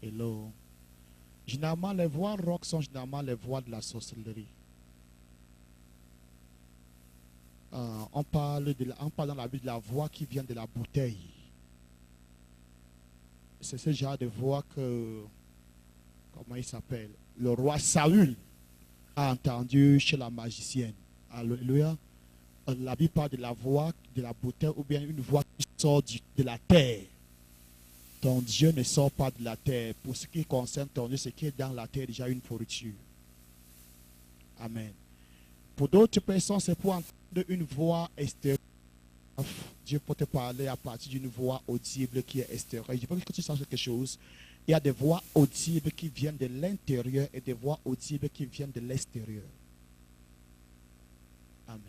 Hello. Généralement, les voix rock sont généralement les voix de la sorcellerie. On parle dans la Bible de la voix qui vient de la bouteille. C'est ce genre de voix que, comment il s'appelle, le roi Saül a entendu chez la magicienne. Alléluia. La Bible parle de la voix de la bouteille ou bien une voix qui sort de la terre. Ton Dieu ne sort pas de la terre. Pour ce qui concerne ton Dieu, ce qui est dans la terre, déjà une pourriture. Amen. Pour d'autres personnes, c'est pour entendre une voix extérieure. Dieu peut te parler à partir d'une voix audible qui est extérieure. Je veux que tu saches quelque chose. Il y a des voix audibles qui viennent de l'intérieur et des voix audibles qui viennent de l'extérieur. Amen.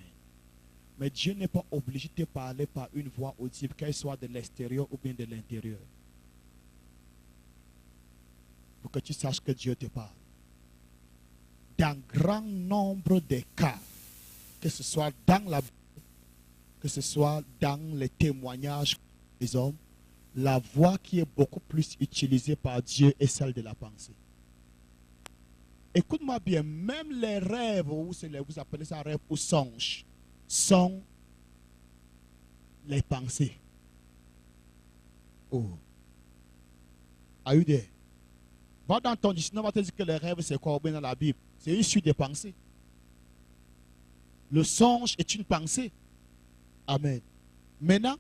Mais Dieu n'est pas obligé de te parler par une voix audible, qu'elle soit de l'extérieur ou bien de l'intérieur. Pour que tu saches que Dieu te parle. Dans grand nombre de cas, que ce soit dans la Bible, que ce soit dans les témoignages des hommes, la voix qui est beaucoup plus utilisée par Dieu est celle de la pensée. Écoute-moi bien, même les rêves, vous appelez ça rêve ou songe, sont les pensées. Oh. Are you there? Va dans ton dictionnaire, on va te dire que les rêves, c'est quoi dans la Bible? C'est une suite de pensées. Le songe est une pensée. Amen. Maintenant,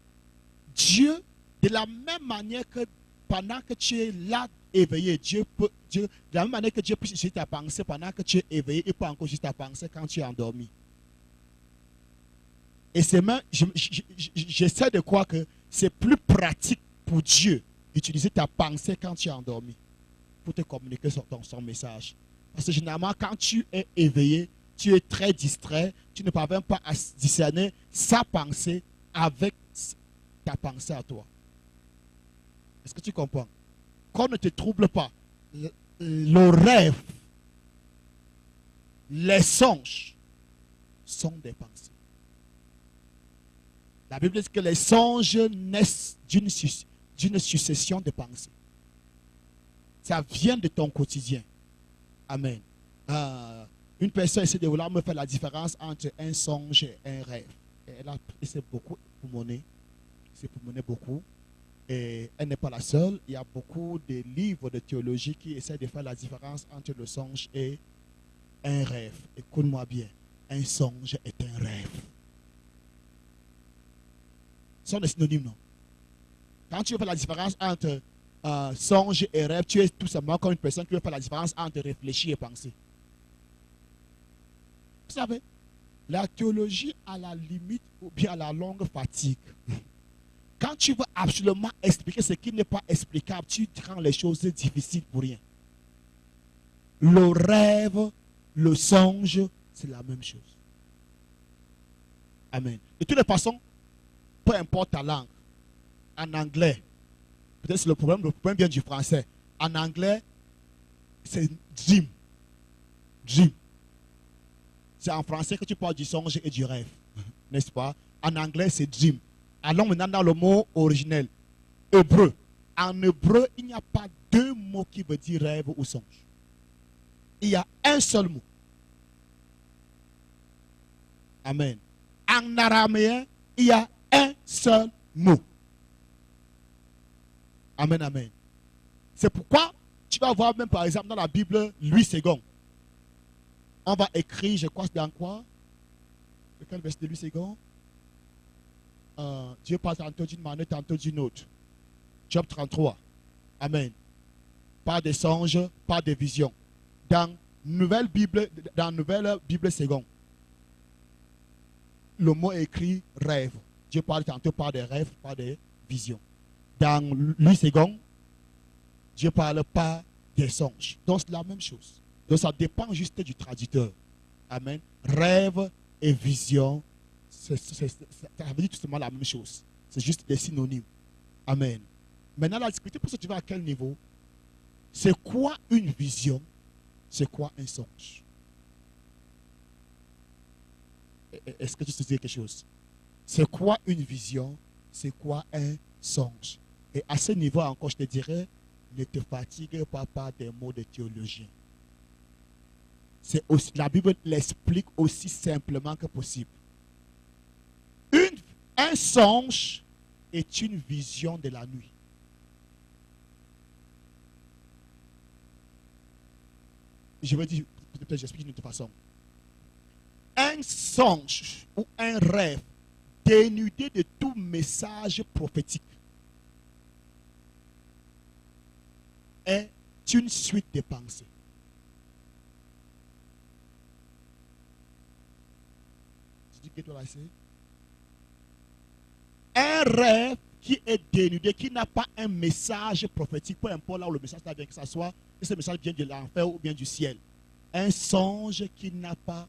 Dieu, de la même manière que pendant que tu es là éveillé, de la même manière que Dieu peut utiliser ta pensée pendant que tu es éveillé, il peut encore utiliser ta pensée quand tu es endormi. Et c'est même, j'essaie de croire que c'est plus pratique pour Dieu d'utiliser ta pensée quand tu es endormi pour te communiquer son message. Parce que généralement, quand tu es éveillé, tu es très distrait, tu ne parviens pas à discerner sa pensée avec ta pensée à toi. Est-ce que tu comprends? Qu'on ne te trouble pas. Le rêve, les songes sont des pensées. La Bible dit que les songes naissent d'une succession de pensées. Ça vient de ton quotidien. Amen. Une personne essaie de vouloir me faire la différence entre un songe et un rêve. Elle a essayé beaucoup pour monnaie. C'est pour monnaie beaucoup. Et elle n'est pas la seule. Il y a beaucoup de livres de théologie qui essaient de faire la différence entre le songe et un rêve. Écoute-moi bien. Un songe est un rêve. Ce sont des synonymes, non? Quand tu veux faire la différence entre songe et rêve, tu es tout simplement comme une personne qui veut faire la différence entre réfléchir et penser. Vous savez, la théologie à la limite ou bien à la longue fatigue. Quand tu veux absolument expliquer ce qui n'est pas explicable, tu rends les choses difficiles pour rien. Le rêve, le songe, c'est la même chose. Amen. De toutes les façons, peu importe ta langue, en anglais, peut-être c'est le problème vient du français. En anglais, c'est dream. Dream. C'est en français que tu parles du songe et du rêve. N'est-ce pas? En anglais, c'est dream. Allons maintenant dans le mot originel. Hébreu. En hébreu, il n'y a pas deux mots qui veulent dire rêve ou songe. Il y a un seul mot. Amen. En araméen, il y a un seul mot. Amen, amen. C'est pourquoi tu vas voir même par exemple dans la Bible, Louis II. On va écrire, je crois, dans quoi? Quel verset de Louis II? Dieu parle tantôt d'une manière, tantôt d'une autre. Job 33. Amen. Pas de songes, pas de visions. Dans Nouvelle Bible seconde, le mot est écrit rêve. Dieu parle tantôt pas de rêve, pas de vision. Dans Louis II, Dieu parle pas des songes. Donc c'est la même chose. Donc ça dépend juste du traducteur. Amen. Rêve et vision, ça veut dire tout simplement la même chose. C'est juste des synonymes. Amen. Maintenant, la discuter pour ça, tu vas à quel niveau? C'est quoi une vision? C'est quoi un songe? Est-ce que tu sais quelque chose? C'est quoi une vision? C'est quoi un songe? Et à ce niveau encore, je te dirais, Ne te fatigue pas par des mots de théologiens. C'est aussi, la Bible l'explique aussi simplement que possible. Un songe est une vision de la nuit. Je veux dire, peut-être j'explique d'une autre façon. Un songe ou un rêve dénudé de tout message prophétique est une suite de pensées. Un rêve qui est dénudé, qui n'a pas un message prophétique, peu importe là où le message vient, que ce soit, que ce message vient de l'enfer ou bien du ciel. Un songe qui n'a pas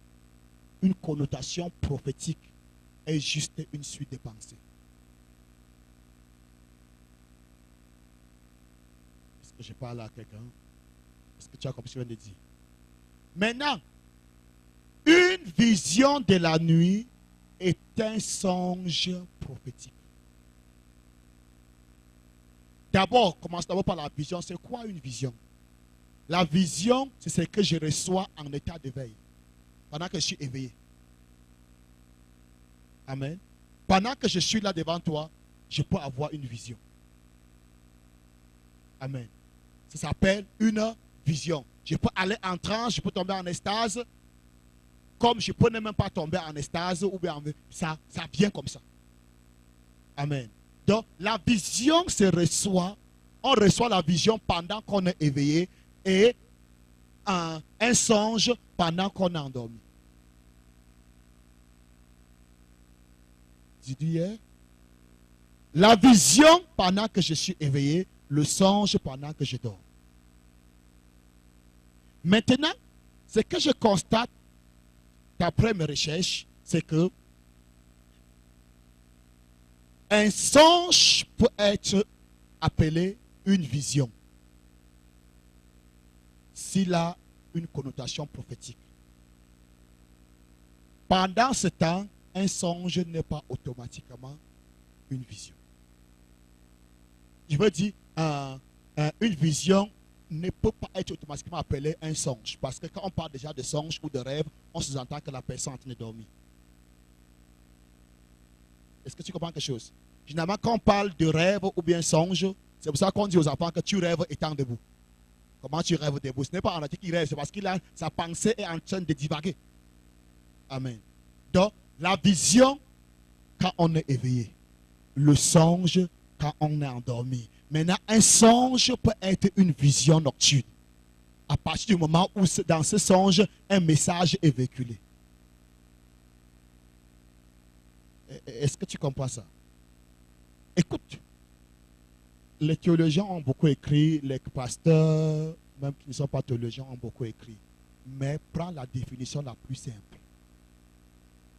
une connotation prophétique est juste une suite de pensées. Est-ce que je parle à quelqu'un? Est-ce que tu as compris ce que je viens de dire? Maintenant, une vision de la nuit est un songe prophétique. D'abord, commence d'abord par la vision. C'est quoi une vision? La vision, c'est ce que je reçois en état d'éveil, pendant que je suis éveillé. Amen. Pendant que je suis là devant toi, je peux avoir une vision. Amen. Ça s'appelle une vision. Je peux aller en transe, je peux tomber en extase, comme je peux même pas tomber en extase, ou bien ça vient comme ça. Amen. Donc, la vision se reçoit, on reçoit la vision pendant qu'on est éveillé et un songe pendant qu'on est endormi. J'ai dit hier, la vision pendant que je suis éveillé, le songe pendant que je dors. Maintenant, ce que je constate d'après mes recherches, c'est que un songe peut être appelé une vision s'il a une connotation prophétique. Pendant ce temps, un songe n'est pas automatiquement une vision. Je veux dire, une vision ne peut pas être automatiquement appelée un songe. Parce que quand on parle déjà de songe ou de rêve, on sous-entend que la personne est en train de dormir. Est-ce que tu comprends quelque chose? Généralement, quand on parle de rêve ou bien songe, c'est pour ça qu'on dit aux enfants que tu rêves étant debout. Comment tu rêves debout? Ce n'est pas en réalité qu'il rêve, c'est parce qu'il a sa pensée est en train de divaguer. Amen. Donc, la vision quand on est éveillé. Le songe quand on est endormi. Maintenant, un songe peut être une vision nocturne. À partir du moment où dans ce songe, un message est véhiculé. Est-ce que tu comprends ça? Écoute, les théologiens ont beaucoup écrit, les pasteurs, même qui ne sont pas théologiens, ont beaucoup écrit. Mais prends la définition la plus simple.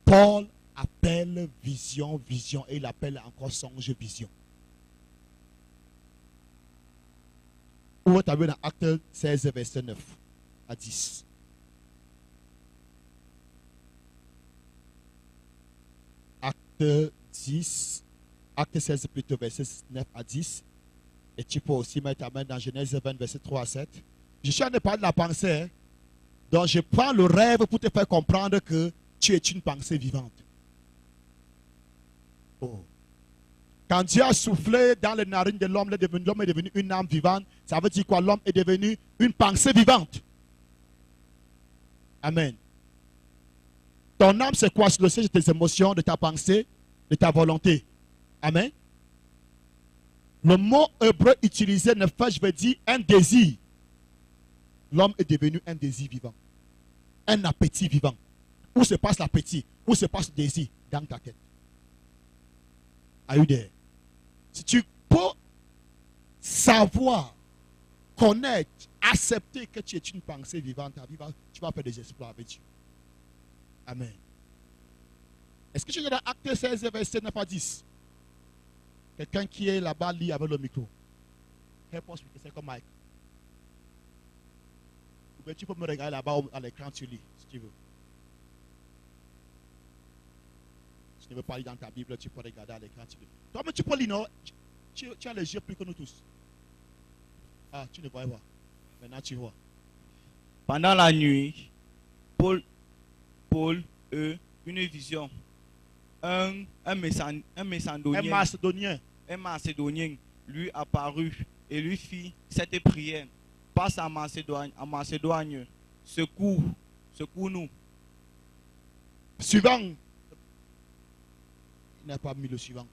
Paul appelle vision, vision, et il appelle encore songe, vision. Où tu as vu dans Acte 16, verset 9 à 10. Acte 16 plutôt, verset 9 à 10. Et tu peux aussi mettre ta main dans Genèse 20, verset 3 à 7. Je suis en train de parler de la pensée. Hein? Donc je prends le rêve pour te faire comprendre que tu es une pensée vivante. Oh. Quand Dieu a soufflé dans les narines de l'homme, l'homme est devenu une âme vivante. Ça veut dire quoi? L'homme est devenu une pensée vivante. Amen. Ton âme, c'est quoi? C'est le siège de tes émotions, de ta pensée, de ta volonté. Amen. Le mot hébreu utilisé, je veux dire un désir. L'homme est devenu un désir vivant. Un appétit vivant. Où se passe l'appétit? Où se passe le désir? Dans ta tête. Are you there? Si tu peux savoir, connaître, accepter que tu es une pensée vivante, tu vas faire des exploits avec Dieu. Amen. Est-ce que tu es dans Acte 16, verset 9 à 10? Quelqu'un qui est là-bas lit avec le micro. Help us with the second mic. Ou bien tu peux me regarder là-bas à l'écran, tu lis, si tu veux. Si tu ne veux pas lire dans ta Bible, tu peux regarder à l'écran, tu lis. Toi, mais tu peux lire, non? Tu as les yeux plus que nous tous. Ah, tu ne voyais pas. Maintenant tu vois. Pendant la nuit, Paul eut une vision. Un Un Macédonien. Macédonien lui apparut et lui fit cette prière. Passe en Macédoine, secours-nous. Suivant. Il n'a pas mis le suivant.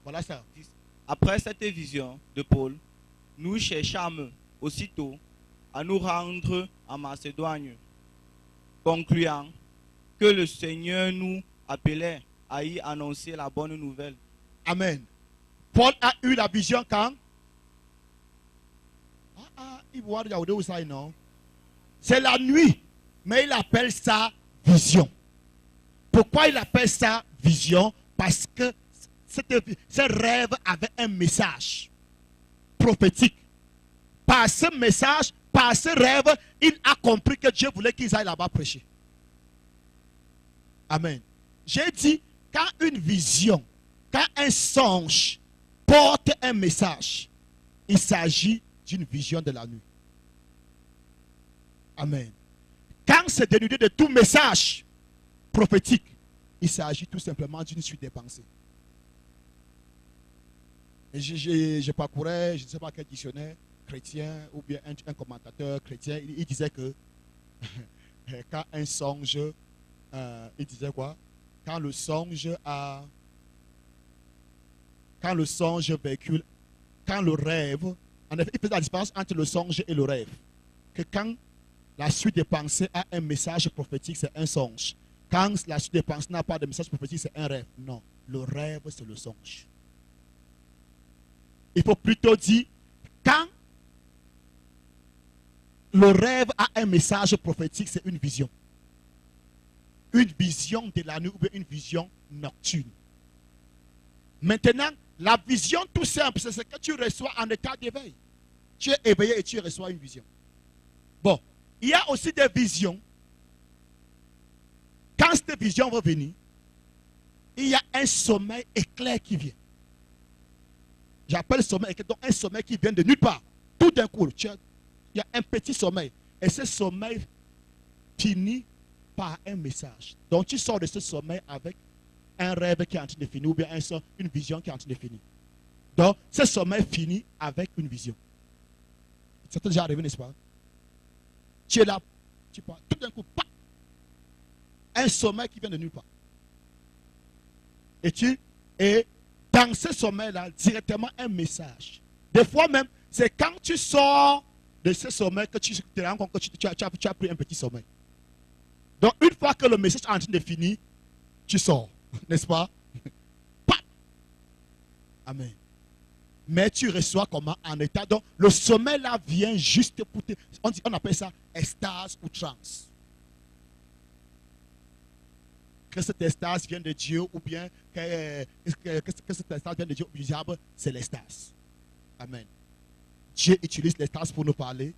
Voilà ça. Après cette vision de Paul, nous cherchâmes aussitôt à nous rendre en Macédoine, concluant que le Seigneur nous appelait à y annoncer la bonne nouvelle. Amen. Paul a eu la vision quand? C'est la nuit, mais il appelle ça vision. Pourquoi il appelle ça vision? Parce que ce rêve avait un message prophétique. Par ce message, par ce rêve, il a compris que Dieu voulait qu'ils aillent là-bas prêcher. Amen. J'ai dit, quand une vision, quand un songe porte un message, il s'agit d'une vision de la nuit. Amen. Quand c'est dénudé de tout message prophétique, il s'agit tout simplement d'une suite des pensées. Et je parcourais, je ne sais pas quel dictionnaire chrétien ou bien un commentateur chrétien, il disait que quand un songe, il disait quoi? Quand le songe véhicule, quand le rêve, en effet, il fait la différence entre le songe et le rêve. Que quand la suite des pensées a un message prophétique, c'est un songe. Quand la suite des pensées n'a pas de message prophétique, c'est un rêve. Non, le rêve, c'est le songe. Il faut plutôt dire, quand le rêve a un message prophétique, c'est une vision. Une vision de la nuit ou bien une vision nocturne. Maintenant, la vision tout simple, c'est ce que tu reçois en état d'éveil. Tu es éveillé et tu reçois une vision. Bon, il y a aussi des visions. Quand cette vision va venir, il y a un sommeil éclair qui vient. J'appelle sommeil éclair, donc un sommeil qui vient de nulle part. Tout d'un coup, il y a un petit sommeil. Et ce sommeil finit par un message. Donc tu sors de ce sommeil avec un rêve qui est en train de finir ou bien une vision qui est en train de finir. Donc ce sommeil finit avec une vision. Ça t'est déjà arrivé, n'est-ce pas? Tu es là, tu parles, tout d'un coup, paf, un sommeil qui vient de nulle part. Et dans ce sommeil-là, directement un message. Des fois même, c'est quand tu sors de ce sommeil que tu te rends compte que tu as pris un petit sommeil. Donc une fois que le message est en train de finir, tu sors, n'est-ce pas? Paf! Amen. Mais tu reçois comment? En état. Donc le sommeil là vient juste pour te... On appelle ça extase ou transe. Que cette extase vient de Dieu ou bien que cette extase vient de Dieu ou du diable, c'est l'extase. Amen. Dieu utilise l'extase pour nous parler.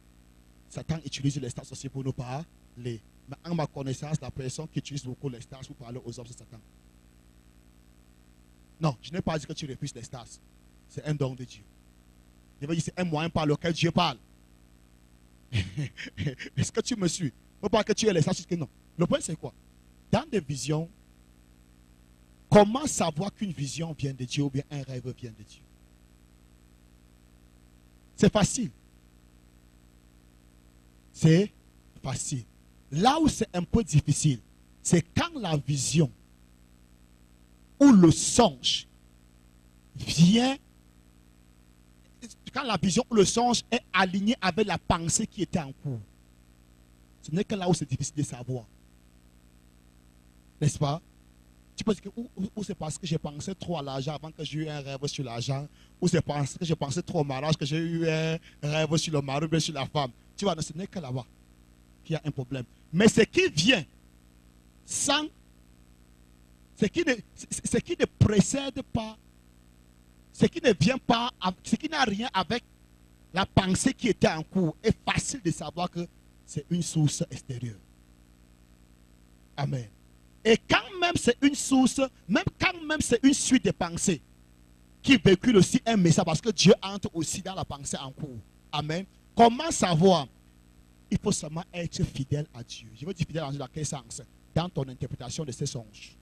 Satan utilise l'extase aussi pour nous parler. Mais en ma connaissance, la personne qui utilise beaucoup l'extase pour parler aux hommes, c'est Satan. Non, je n'ai pas dit que tu refuses l'extase. C'est un don de Dieu. Je veux dire, c'est un moyen par lequel Dieu parle. Est-ce que tu me suis? Il ne faut pas que tu aies l'extase. Non. Le point, c'est quoi? Dans des visions, comment savoir qu'une vision vient de Dieu ou bien un rêve vient de Dieu? C'est facile. C'est facile. Là où c'est un peu difficile, c'est quand la vision ou le songe vient, quand la vision ou le songe est aligné avec la pensée qui était en cours. Ce n'est que là où c'est difficile de savoir. N'est-ce pas? Tu peux dire que ou c'est parce que j'ai pensé trop à l'argent avant que j'ai eu un rêve sur l'argent, ou c'est parce que j'ai pensé trop au mariage que j'ai eu un rêve sur le mari ou bien sur la femme. Tu vois, ce n'est que là-bas qu'il y a un problème. Mais ce qui vient sans, ce qui ne précède pas, ce qui ne vient pas, ce qui n'a rien avec la pensée qui était en cours, est facile de savoir que c'est une source extérieure. Amen. Et quand même c'est une source, même quand même c'est une suite de pensées qui véhicule aussi un message, parce que Dieu entre aussi dans la pensée en cours. Amen. Comment savoir? Il faut seulement être fidèle à Dieu. Je veux dire fidèle à Dieu dans quel sens? Dans ton interprétation de ces songes.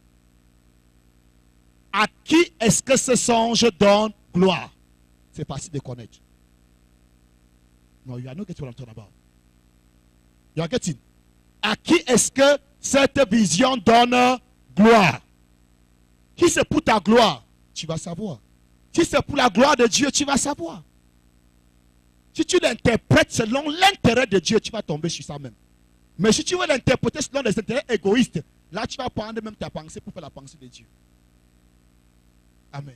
À qui est-ce que ce songe donne gloire? C'est facile de connaître. Non, il y a no get what I'm talking about. You are getting? À qui est-ce que cette vision donne gloire? Si c'est pour ta gloire, tu vas savoir. Si c'est pour la gloire de Dieu, tu vas savoir. Si tu l'interprètes selon l'intérêt de Dieu, tu vas tomber sur ça même. Mais si tu veux l'interpréter selon les intérêts égoïstes, là tu vas prendre même ta pensée pour faire la pensée de Dieu. Amen.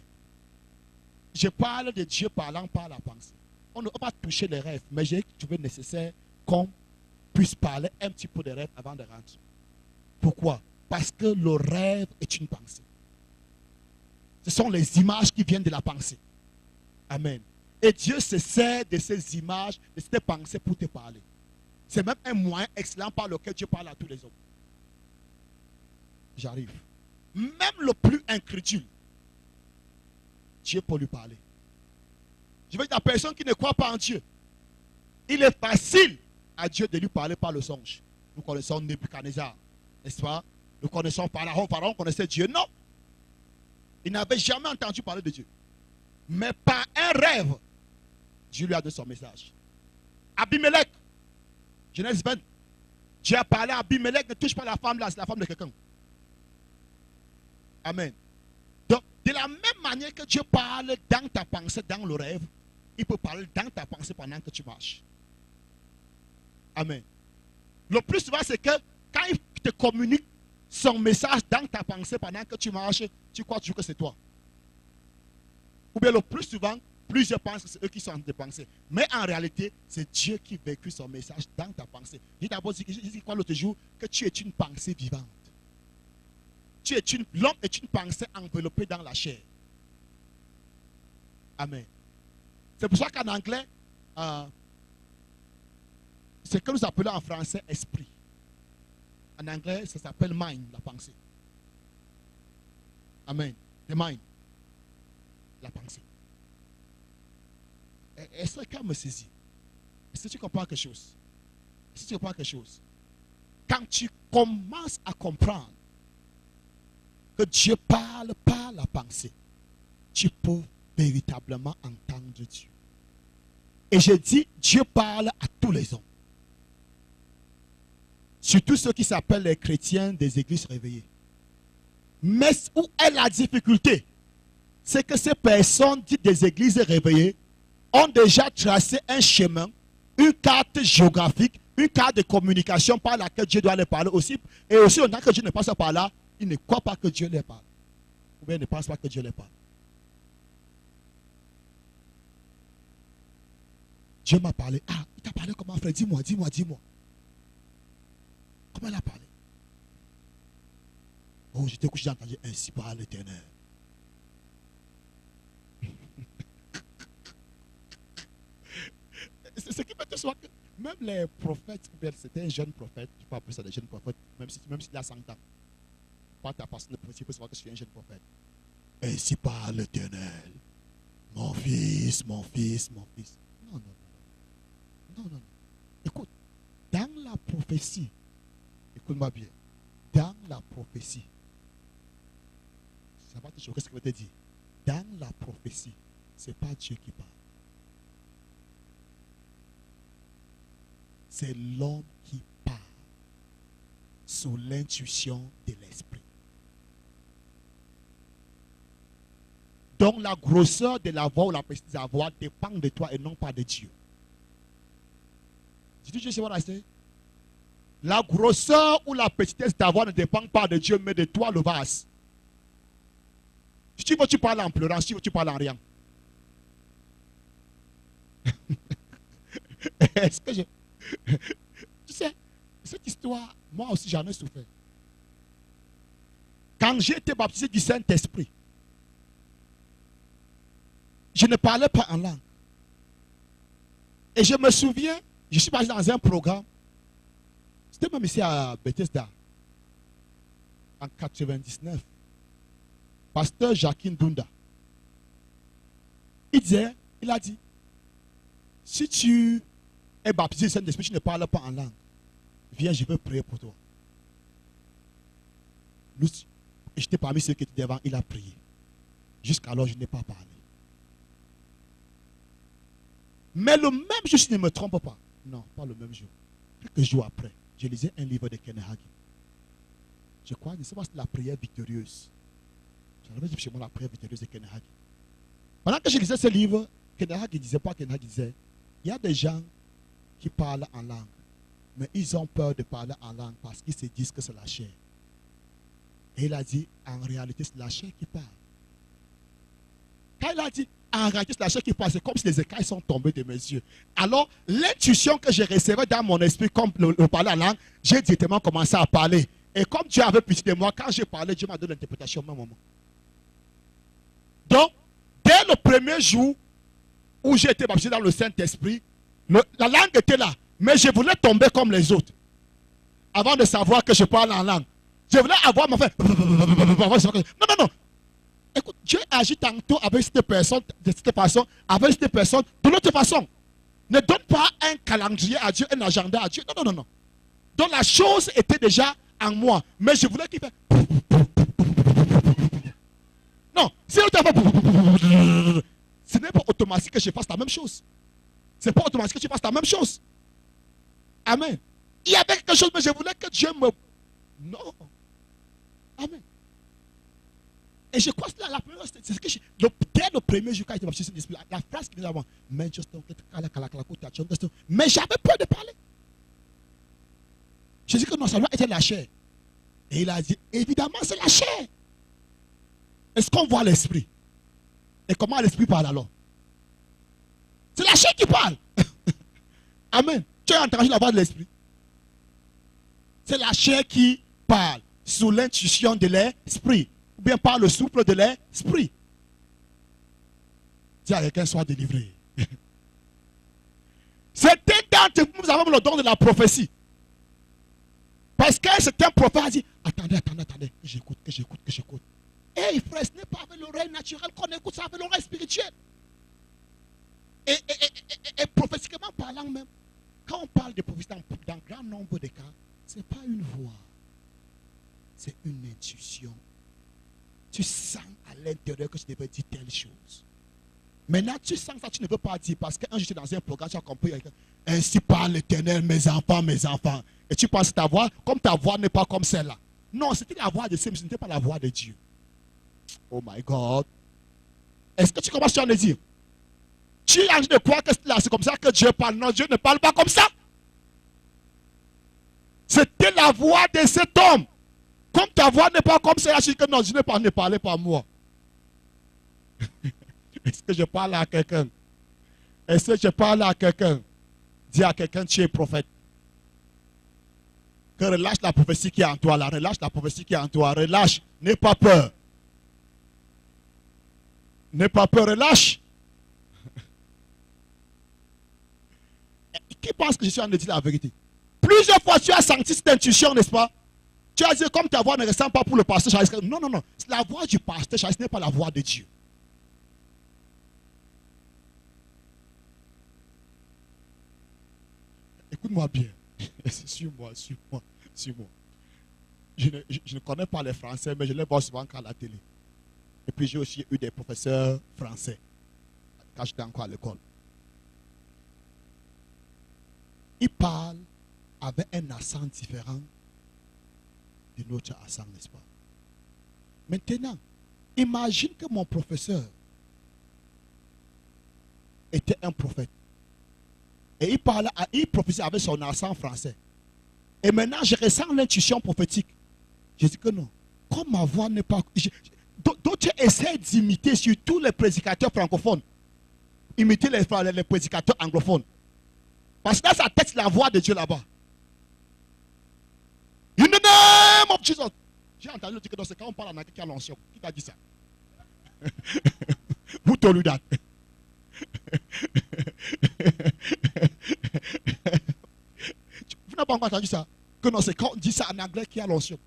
Je parle de Dieu parlant par la pensée. On ne va pas toucher les rêves, mais j'ai trouvé nécessaire qu'on puisse parler un petit peu des rêves avant de rentrer. Pourquoi? Parce que le rêve est une pensée. Ce sont les images qui viennent de la pensée. Amen. Et Dieu se sert de ces images, de ces pensées pour te parler. C'est même un moyen excellent par lequel Dieu parle à tous les hommes. J'arrive. Même le plus incrédule, Dieu peut lui parler. Je veux dire, la personne qui ne croit pas en Dieu, il est facile à Dieu de lui parler par le songe. Nous connaissons Nebuchadnezzar, n'est-ce pas? Nous connaissons Pharaon. Pharaon connaissait Dieu. Non. Il n'avait jamais entendu parler de Dieu. Mais par un rêve, Dieu lui a donné son message. Abimelech, Genèse 20. Dieu a parlé à Abimelech, ne touche pas la femme là, c'est la femme de quelqu'un. Amen. Donc, de la même manière que Dieu parle dans ta pensée, dans le rêve, il peut parler dans ta pensée pendant que tu marches. Amen. Le plus souvent, c'est que quand il te communique son message dans ta pensée pendant que tu marches, tu crois toujours que c'est toi. Ou bien le plus souvent, plusieurs pensent que c'est eux qui sont en train de penser. Mais en réalité, c'est Dieu qui véhicule son message dans ta pensée. J'ai d'abord dit quoi l'autre jour? Que tu es une pensée vivante. L'homme est une pensée enveloppée dans la chair. Amen. C'est pour ça qu'en anglais, c'est ce que nous appelons en français esprit. En anglais, ça s'appelle mind, la pensée. Amen. The mind. La pensée. Est-ce que quelqu'un me saisit? Est-ce que tu comprends quelque chose? Est-ce que tu comprends quelque chose? Quand tu commences à comprendre que Dieu parle par la pensée, tu peux véritablement entendre Dieu. Et je dis, Dieu parle à tous les hommes. Surtout ceux qui s'appellent les chrétiens des églises réveillées. Mais où est la difficulté? C'est que ces personnes dites des églises réveillées ont déjà tracé un chemin, une carte géographique, une carte de communication par laquelle Dieu doit les parler aussi. Et aussi, tant que Dieu ne passe pas là, ils ne croient pas que Dieu les parle. Ou bien ils ne pensent pas que Dieu les parle. Dieu m'a parlé. Ah, il t'a parlé comment, frère? Dis-moi. Comment il a parlé? Oh, j'étais couché, j'ai entendu ainsi parle l'Éternel. Ce qui fait que soit que même les prophètes, c'était un jeune prophète, tu peux appeler ça des jeunes prophètes, même s'il a 100 ans. Pas ta personne de principe, c'est que je suis un jeune prophète. Ainsi parle l'Éternel. Mon fils. Non. Écoute, dans la prophétie, écoute-moi bien, dans la prophétie, ça va te choquer ce que je vais te dire. Dans la prophétie, ce n'est pas Dieu qui parle. C'est l'homme qui parle sous l'intuition de l'esprit. Donc la grosseur de la voix ou la petite de la voix dépend de toi et non pas de Dieu. Did you just hear what I say? La grosseur ou la petitesse de ta voix ne dépend pas de Dieu, mais de toi, le vase. Si tu veux, tu parles en pleurant. Si tu veux, tu parles en riant. Est-ce que je... Tu sais, cette histoire, moi aussi, j'en ai souffert. Quand j'ai été baptisé du Saint-Esprit, je ne parlais pas en langue. Et je me souviens, je suis passé dans un programme. C'était même ici à Bethesda. En 99. Pasteur Jacques Ndunda. Il a dit, Si tu es baptisé du Saint-Esprit, tu ne parles pas en langue. Viens, je veux prier pour toi. J'étais parmi ceux qui étaient devant, il a prié. Jusqu'alors, je n'ai pas parlé. Mais le même jour, je ne me trompe pas. Non, pas le même jour. Quelques jours après, je lisais un livre de Kenneth Hagin. Je crois que c'est la prière victorieuse. J'avais dit chez moi la prière victorieuse de Kenneth Hagin. Pendant que je lisais ce livre, Kenneth Hagin disait pas, Kenneth Hagin disait, il y a des gens qui parlent en langue, mais ils ont peur de parler en langue parce qu'ils se disent que c'est la chair. Et il a dit, en réalité, c'est la chair qui parle. Quand il a dit, en réalité, c'est la chair qui parle, c'est comme si les écailles sont tombées de mes yeux. Alors, l'intuition que j'ai recevée dans mon esprit, comme le parler en langue, j'ai directement commencé à parler. Et comme Dieu avait pitié de moi, quand j'ai parlé, Dieu m'a donné l'interprétation au même moment. Donc, dès le premier jour où j'ai été baptisé dans le Saint-Esprit, la langue était là, mais je voulais tomber comme les autres. Avant de savoir que je parle en langue. Je voulais avoir mon frère. Non, non, non. Écoute, Dieu agit tantôt avec cette personne, de cette façon, avec cette personne, de l'autre façon. Ne donne pas un calendrier à Dieu, un agenda à Dieu. Non, non, non, non. Donc la chose était déjà en moi. Mais je voulais qu'il fasse. Non, si l'autre fait. Ce n'est pas automatique que je fasse la même chose. Ce n'est pas automatique que tu fasses la même chose. Amen. Il y avait quelque chose, mais je voulais que Dieu me. Non. Amen. Et je crois que la première, c'est ce que dès le premier jour, quand il était baptisé, la phrase qui vient avant, mais j'avais peur de parler. Je dis que non, ça doit être la chair. Et il a dit, évidemment, c'est la chair. Est-ce qu'on voit l'esprit? Et comment l'esprit parle alors? C'est la chair qui parle. Amen. Tu as entendu la voix de l'esprit? C'est la chair qui parle sous l'intuition de l'esprit. Ou bien par le souffle de l'esprit. Dis à quelqu'un, soit délivré. Certains d'entre vous, nous avons le don de la prophétie. Parce qu'un certain prophète a dit, attendez, que j'écoute. Et frère, ce n'est pas avec l'oreille naturelle qu'on écoute, c'est avec l'oreille spirituelle. Et prophétiquement parlant même, quand on parle de prophétie dans grand nombre de cas, ce n'est pas une voix, c'est une intuition. Tu sens à l'intérieur que tu devais dire telle chose. Maintenant, tu sens ça, tu ne peux pas dire parce qu'un jour j'étais dans un programme, tu as compris, ainsi parle l'Éternel, mes enfants. Et tu penses ta voix, comme ta voix n'est pas comme celle-là. Non, c'était la voix de Dieu, mais ce n'était pas la voix de Dieu. Oh my God. Est-ce que tu commences à le dire? Tu es en train de croire que c'est comme ça que Dieu parle. Non, Dieu ne parle pas comme ça. C'était la voix de cet homme. Comme ta voix n'est pas comme ça, je dis que non, Dieu ne parlait pas moi. Est-ce que je parle à quelqu'un? Est-ce que je parle à quelqu'un? Dis à quelqu'un, tu es prophète. Que relâche la prophétie qui est en toi, là. Relâche la prophétie qui est en toi. Relâche. N'aie pas peur. N'aie pas peur, relâche. Qui pense que je suis en train de dire la vérité? Plusieurs fois, tu as senti cette intuition, n'est-ce pas? Tu as dit, comme ta voix ne ressemble pas pour le pasteur Charles. Non, non, non. La voix du pasteur Charles n'est pas la voix de Dieu. Écoute-moi bien. Suis-moi. Je ne connais pas les Français, mais je les vois souvent à la télé. Et puis j'ai aussi eu des professeurs français quand j'étais encore à l'école. Ils parlent avec un accent différent de notre accent, n'est-ce pas? Maintenant, imagine que mon professeur était un prophète. Et il prophétisait avec son accent français. Et maintenant, je ressens l'intuition prophétique. Je dis que non. Comme ma voix n'est pas... D'autres essaient d'imiter surtout les prédicateurs francophones. Imiter les prédicateurs anglophones. Parce que dans sa tête, la voix de Dieu là-bas. In the name of Jesus. J'ai entendu dire que c'est quand on parle en anglais qu'il y a l'onction. Qui t'a dit ça? Who told you that? Vous n'avez pas encore entendu ça? Que non, c'est quand on dit ça en anglais qu'il y a l'onction.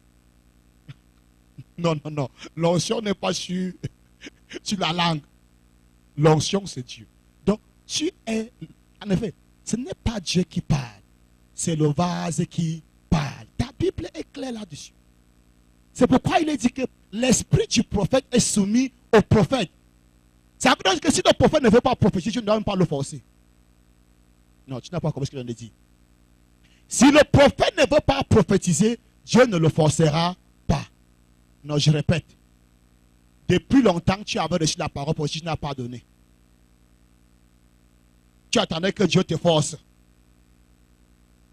Non. L'onction n'est pas sur la langue. L'onction, c'est Dieu. Donc, tu es En effet, ce n'est pas Dieu qui parle, c'est le vase qui parle. Ta Bible est claire là-dessus. C'est pourquoi il est dit que l'esprit du prophète est soumis au prophète. Ça veut dire que si le prophète ne veut pas prophétiser, tu ne dois même pas le forcer. Non, tu n'as pas compris ce que je viens de dire. Si le prophète ne veut pas prophétiser, Dieu ne le forcera pas. Non, je répète. Depuis longtemps, tu avais reçu la parole pour que tu n'as pas donné. Tu attendais que Dieu te force.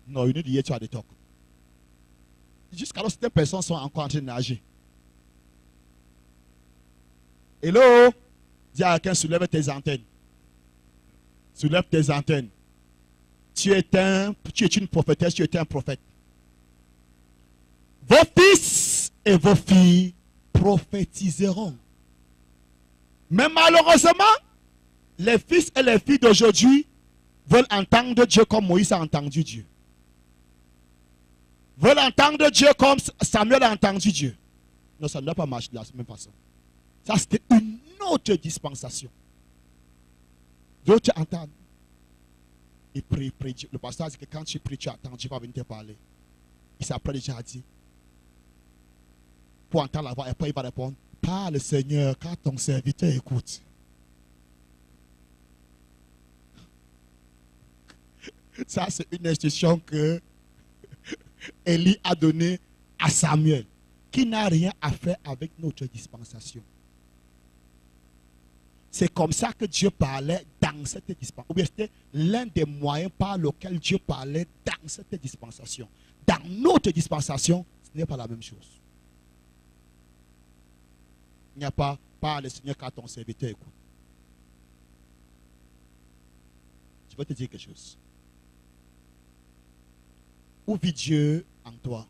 Non, une idée, tu as des tocs. Jusqu'alors, certaines personnes sont encore en train de nager. Hello? Dis à quelqu'un, soulève tes antennes. Soulève tes antennes. Tu es une prophétesse, tu es un prophète. Vos fils et vos filles prophétiseront. Mais malheureusement, les fils et les filles d'aujourd'hui veulent entendre Dieu comme Moïse a entendu Dieu. Veulent entendre Dieu comme Samuel a entendu Dieu. Non, ça ne doit pas marcher de la même façon. Ça, c'était une autre dispensation. D'autres entendent. Il prie. Le pasteur dit que quand tu pries, tu attends, Dieu va venir te parler. Il s'apprête déjà à dire. Pour entendre la voix, et après il va répondre, parle Seigneur, car ton serviteur écoute. Ça, c'est une instruction que Élie a donnée à Samuel, qui n'a rien à faire avec notre dispensation. C'est comme ça que Dieu parlait dans cette dispensation. Ou bien c'était l'un des moyens par lesquels Dieu parlait dans cette dispensation. Dans notre dispensation, ce n'est pas la même chose. Il n'y a pas le Seigneur car ton serviteur écoute. Je vais te dire quelque chose. Où vit Dieu en toi?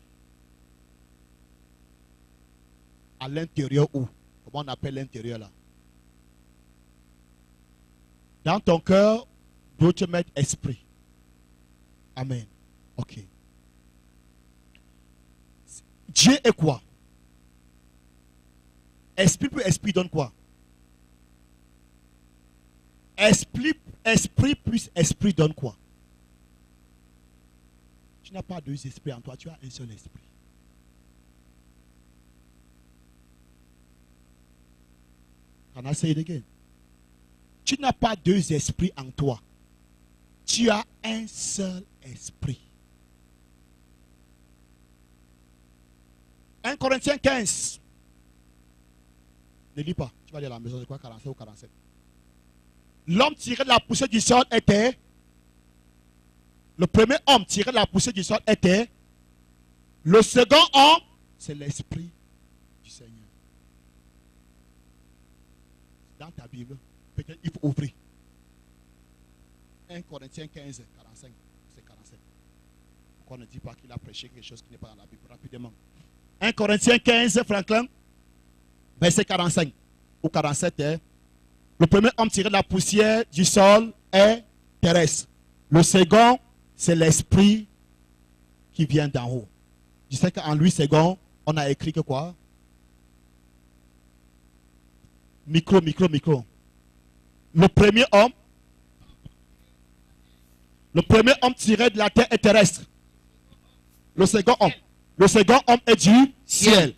À l'intérieur où? Comment on appelle l'intérieur là? Dans ton cœur, d'autres mettent esprit. Amen. Ok. Dieu est quoi? Esprit plus esprit donne quoi? Esprit plus esprit donne quoi? Tu n'as pas deux esprits en toi, tu as un seul esprit. Can I say it again? Tu n'as pas deux esprits en toi. Tu as un seul esprit. 1 Corinthiens 15. Ne lis pas. Tu vas aller à la maison, de quoi 47 ou 47. L'homme tiré de la poussière du sol était. Le premier homme tiré de la poussière du sol était. Le second homme, c'est l'esprit du Seigneur. Dans ta Bible, peut-être il faut ouvrir. 1 Corinthiens 15, 45. C'est 47. Pourquoi on ne dit pas qu'il a prêché quelque chose qui n'est pas dans la Bible rapidement? 1 Corinthiens 15, Franklin, verset 45 ou 47. Le premier homme tiré de la poussière du sol est terrestre. Le second, c'est l'esprit qui vient d'en haut. Je sais qu'en lui, second, on a écrit que quoi? Micro. Le premier homme tiré de la terre est terrestre. Le second homme est du ciel.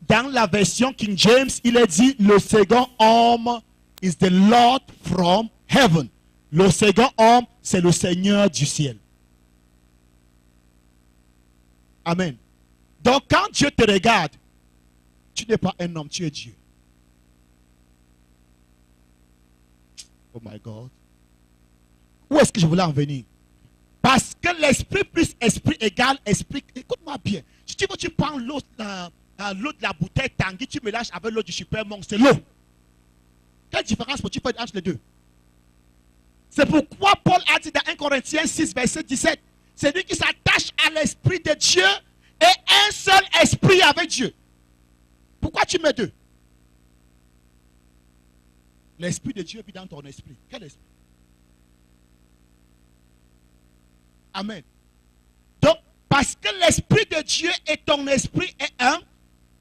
Dans la version King James, il est dit le second homme is the Lord from heaven. Le second homme, c'est le Seigneur du ciel. Amen. Donc quand Dieu te regarde, tu n'es pas un homme, tu es Dieu. Oh my God. Où est-ce que je voulais en venir? Parce que l'esprit plus esprit égale esprit. Écoute-moi bien. Si tu veux, tu prends l'eau de la bouteille Tanguy, tu mélanges avec l'eau du Supermont, c'est l'eau. Quelle différence peux-tu faire entre les deux? C'est pourquoi Paul a dit dans 1 Corinthiens 6, verset 17, c'est lui qui s'attache à l'esprit de Dieu et un seul esprit avec Dieu. Pourquoi tu mets deux? L'esprit de Dieu vit dans ton esprit. Quel esprit? Amen. Donc, parce que l'esprit de Dieu et ton esprit est un,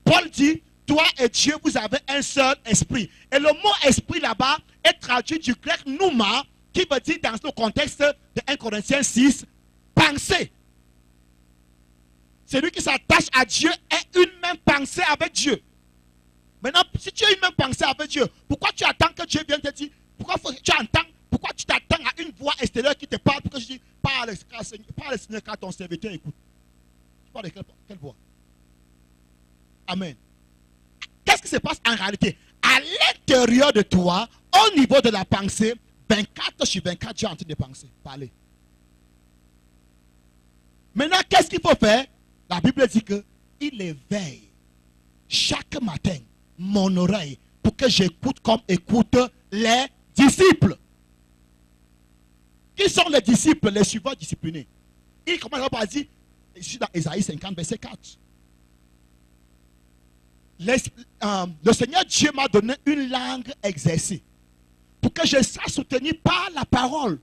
Paul dit, toi et Dieu, vous avez un seul esprit. Et le mot esprit là-bas est traduit du grec pneuma, qui veut dire dans le contexte de 1 Corinthiens 6, penser. Celui qui s'attache à Dieu est une même pensée avec Dieu. Maintenant, si tu as une même pensée avec Dieu, pourquoi tu attends que Dieu vienne te dire, pourquoi tu t'attends à une voix extérieure qui te parle pour que je dise, parle Seigneur car ton serviteur écoute. Tu parles de quelle voix? Amen. Qu'est-ce qui se passe en réalité? À l'intérieur de toi, au niveau de la pensée, 24 sur 24, tu es en train de penser, parler. Maintenant, qu'est-ce qu'il faut faire? La Bible dit qu'il éveille chaque matin mon oreille pour que j'écoute comme écoutent les disciples. Qui sont les disciples, les suivants disciplinés? Il commence par dire, je suis dans Ésaïe 50, verset 4. Le Seigneur Dieu m'a donné une langue exercée pour que je sache soutenir par la parole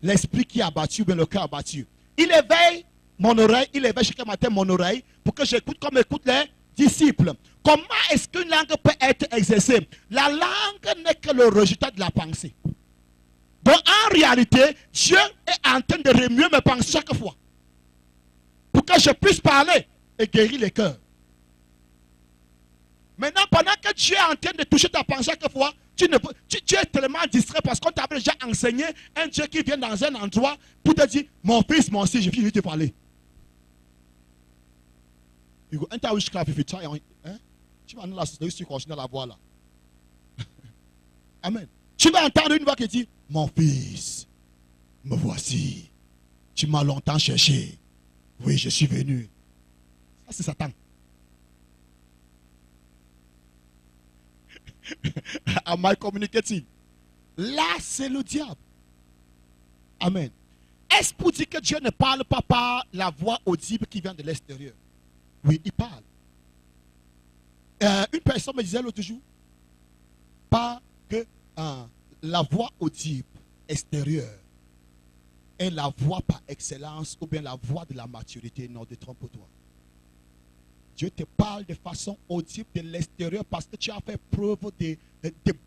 l'esprit qui est abattu, bien le cœur abattu. Il éveille mon oreille, il éveille chaque matin mon oreille pour que j'écoute comme écoutent les disciples. Comment est-ce qu'une langue peut être exercée? La langue n'est que le résultat de la pensée. Donc en réalité, Dieu est en train de remuer mes pensées chaque fois pour que je puisse parler et guérir les cœurs. Maintenant, pendant que Dieu est en train de toucher ta pensée chaque fois, tu es tellement distrait parce qu'on t'avait déjà enseigné un Dieu qui vient dans un endroit pour te dire, mon fils, mon fils, je viens de te parler. Tu vas entendre la voix là. Amen. Tu vas entendre une voix qui dit, mon fils, me voici. Tu m'as longtemps cherché. Oui, je suis venu. Ça, c'est Satan. Am I communicating? Là, c'est le diable. Amen. Est-ce pour dire que Dieu ne parle pas par la voix audible qui vient de l'extérieur? Oui, il parle. Une personne me disait l'autre jour, pas que la voix audible extérieure est la voix par excellence ou bien la voix de la maturité. Non, détrompe-toi. Dieu te parle de façon audible de l'extérieur parce que tu as fait preuve de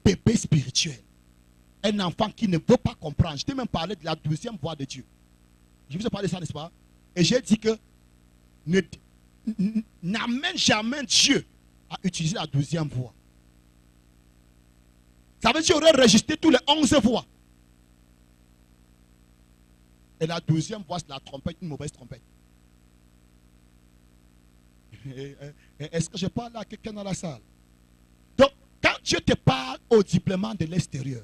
bébé spirituel. Un enfant qui ne veut pas comprendre. Je t'ai même parlé de la 12e voix de Dieu. Je vous ai parlé de ça, n'est-ce pas? Et j'ai dit que n'amène jamais Dieu à utiliser la 12e voix. Ça veut dire qu'il aurait registré tous les 11 voix. Et la 12e voix, c'est la trompette, une mauvaise trompette. Est-ce que je parle à quelqu'un dans la salle? Donc, quand Dieu te parle audiblement de l'extérieur,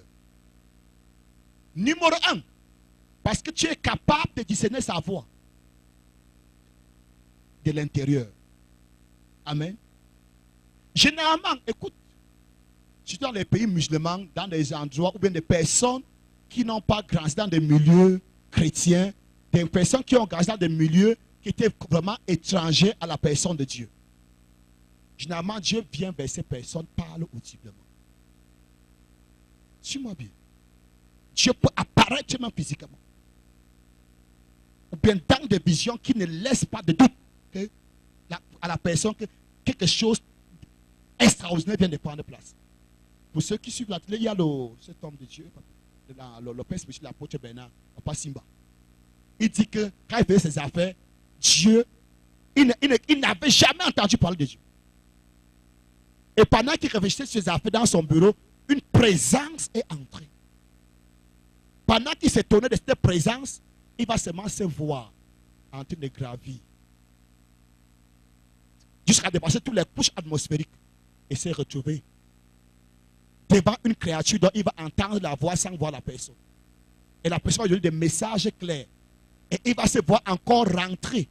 numéro 1, parce que tu es capable de discerner sa voix de l'intérieur. Amen. Généralement, écoute, surtout dans les pays musulmans, dans des endroits ou bien des personnes qui n'ont pas grandi dans des milieux chrétiens, des personnes qui ont grandi dans des milieux qui étaient vraiment étrangers à la personne de Dieu. Généralement, Dieu vient vers ces personnes, parle audiblement. Suis-moi bien. Dieu peut apparaître même physiquement. Ou bien dans des visions qui ne laissent pas de doute à la personne que quelque chose extraordinaire vient de prendre place. Pour ceux qui suivent la télé, il y a cet homme de Dieu, le père spécial, l'apôtre Bernard, Papa Simba. Il dit que quand il faisait ses affaires, Dieu, il n'avait jamais entendu parler de Dieu. Et pendant qu'il réfléchissait sur ses affaires dans son bureau, une présence est entrée. Pendant qu'il s'étonnait de cette présence, il va seulement se voir en train de gravir jusqu'à dépasser toutes les couches atmosphériques et se retrouver devant une créature dont il va entendre la voix sans voir la personne. Et la personne va lui donner des messages clairs. Et il va se voir encore entrer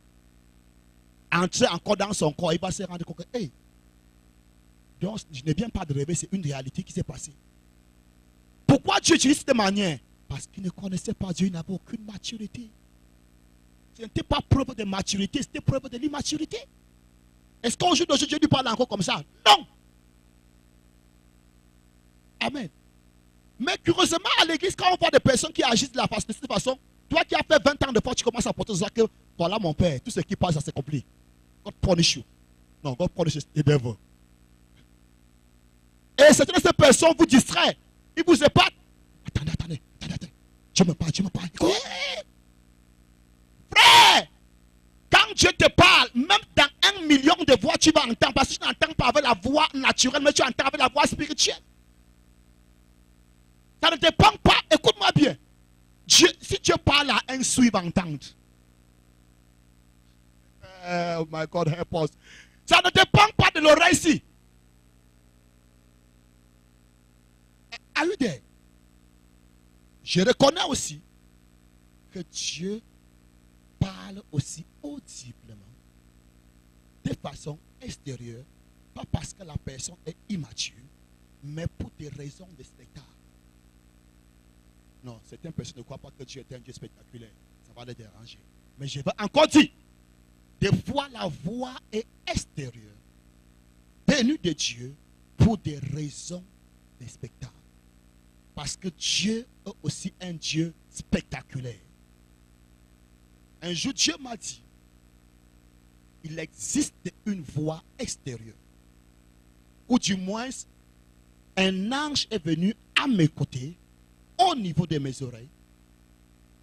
encore dans son corps. Il va se rendre compte que, hey, donc, je ne viens pas de rêver, c'est une réalité qui s'est passée. Pourquoi Dieu utilise cette manière? Parce qu'il ne connaissait pas Dieu, il n'avait aucune maturité. Ce n'était pas preuve de maturité, c'était preuve de l'immaturité. Est-ce qu'au jour d'aujourd'hui, Dieu lui parle encore comme ça? Non. Amen. Mais curieusement, à l'église, quand on voit des personnes qui agissent de cette façon, toi qui as fait 20 ans de foi, tu commences à porter ça que, voilà mon père, tout ce qui passe, ça s'accomplit. God punish you. Non, God punish the devil. Et certaines personnes vous distraient. Ils vous épatent. Attendez. Dieu me parle, Dieu me parle. Frère, quand Dieu te parle, même dans 1 million de voix, tu vas entendre. Parce que tu n'entends pas avec la voix naturelle, mais tu entends avec la voix spirituelle. Ça ne dépend pas, écoute-moi bien. Dieu, si Dieu parle à un sourd, il va entendre. Oh my God, help us. Ça ne dépend pas de l'oreille-ci. Are you there? Je reconnais aussi que Dieu parle aussi audiblement, de façon extérieure, pas parce que la personne est immature, mais pour des raisons de spectacle. Non, certaines personnes ne croient pas que Dieu est un Dieu spectaculaire. Ça va les déranger. Mais je vais encore dire, des fois la voix est extérieure, venue de Dieu pour des raisons de spectacle. Parce que Dieu est aussi un Dieu spectaculaire. Un jour, Dieu m'a dit, il existe une voix extérieure. Ou du moins, un ange est venu à mes côtés, au niveau de mes oreilles.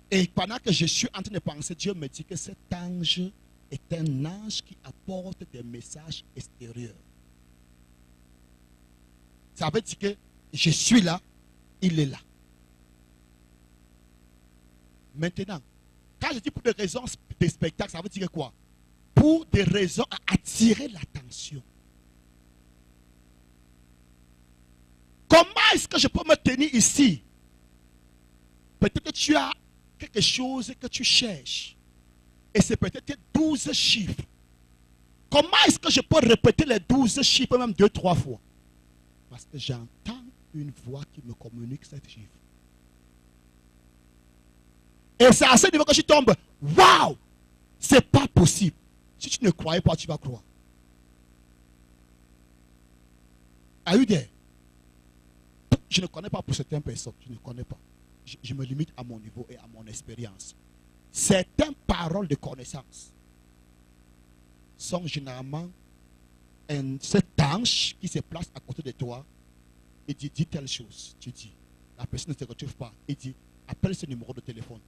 Et pendant que je suis en train de penser, Dieu me dit que cet ange est un ange qui apporte des messages extérieurs. Ça veut dire que je suis là, il est là. Maintenant, quand je dis pour des raisons de spectacle, ça veut dire quoi? Pour des raisons à attirer l'attention. Comment est-ce que je peux me tenir ici? Peut-être que tu as quelque chose que tu cherches. Et c'est peut-être 12 chiffres. Comment est-ce que je peux répéter les 12 chiffres même 2-3 fois? Parce que j'entends une voix qui me communique cette chiffre. Et c'est à ce niveau que je tombe. Waouh! C'est pas possible. Si tu ne croyais pas, tu vas croire. Are you there? Je ne connais pas pour certaines personnes. Je ne connais pas. Je me limite à mon niveau et à mon expérience. Certaines paroles de connaissance sont généralement cet ange qui se place à côté de toi et dit telle chose. Tu dis. La personne ne se retrouve pas. Il dit appelle ce numéro de téléphone.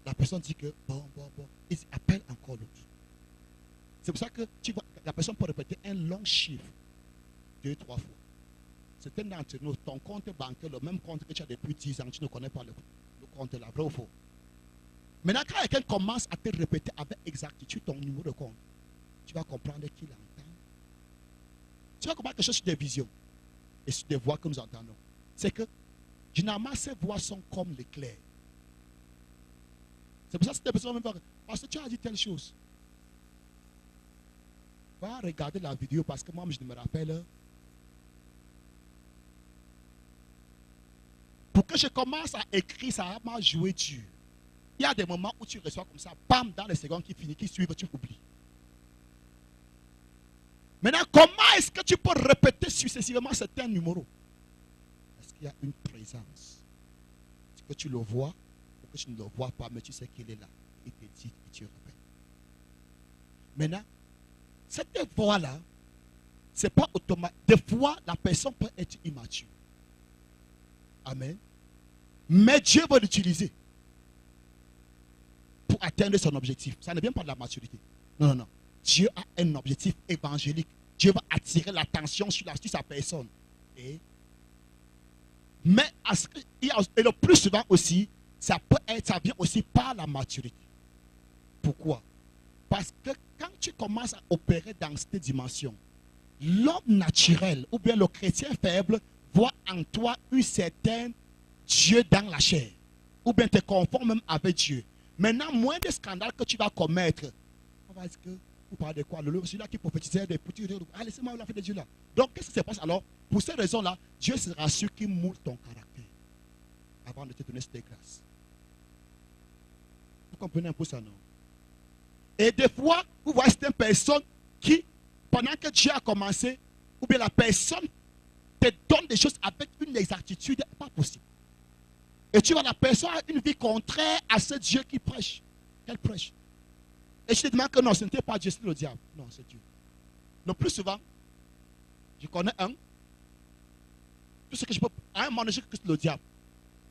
La personne dit que bon. Il dit appelle encore l'autre. C'est pour ça que la personne peut répéter un long chiffre 2-3 fois. Certains d'entre nous, ton compte bancaire, le même compte que tu as depuis 10 ans, tu ne connais pas le compte là, vrai ou faux? Maintenant, quand quelqu'un commence à te répéter avec exactitude ton numéro de compte, tu vas comprendre qu'il entend. Tu vas comprendre quelque chose sur des visions et sur des voix que nous entendons. C'est que, généralement, ces voix sont comme l'éclair. C'est pour ça que ces personnes vont me dire, parce que tu as dit telle chose. Va regarder la vidéo parce que moi, je me rappelle. Pour que je commence à écrire, ça m'a joué dur. Il y a des moments où tu reçois comme ça, bam, dans les secondes qui finissent, qui suivent, tu oublies. Maintenant, comment est-ce que tu peux répéter successivement certains numéros? Parce qu'il y a une présence. Est-ce que tu le vois ou que tu ne le vois pas, mais tu sais qu'il est là. Il te dit et tu répètes. Maintenant, cette voix-là, ce n'est pas automatique. Des fois, la personne peut être immature. Amen. Mais Dieu va l'utiliser pour atteindre son objectif. Ça ne vient pas de la maturité. Non. Dieu a un objectif évangélique. Dieu va attirer l'attention sur sa personne. Mais et le plus souvent aussi, ça vient aussi par la maturité. Pourquoi? Parce que quand tu commences à opérer dans cette dimension, l'homme naturel ou bien le chrétien faible voit en toi une certaine Dieu dans la chair. Ou bien te conforme même avec Dieu. Maintenant, moins de scandales que tu vas commettre. On va dire que, vous parlez de quoi? Celui-là qui prophétisait des petits. Ah, laissez-moi la fête de Dieu là. Donc, qu'est-ce qui se passe alors? Pour ces raisons-là, Dieu sera sûr qu'il moule ton caractère avant de te donner cette grâce. Vous comprenez un peu ça, non? Et des fois, vous voyez certaines personnes qui, pendant que Dieu a commencé, ou bien la personne te donne des choses avec une exactitude pas possible. Et tu vois, la personne a une vie contraire à ce Dieu qui prêche. Qu'elle prêche. Et je te demande que non, ce n'était pas Dieu, c'est le diable. Non, c'est Dieu. Le plus souvent, je connais un. Tout ce que je peux. À un moment donné, je que c'est le diable.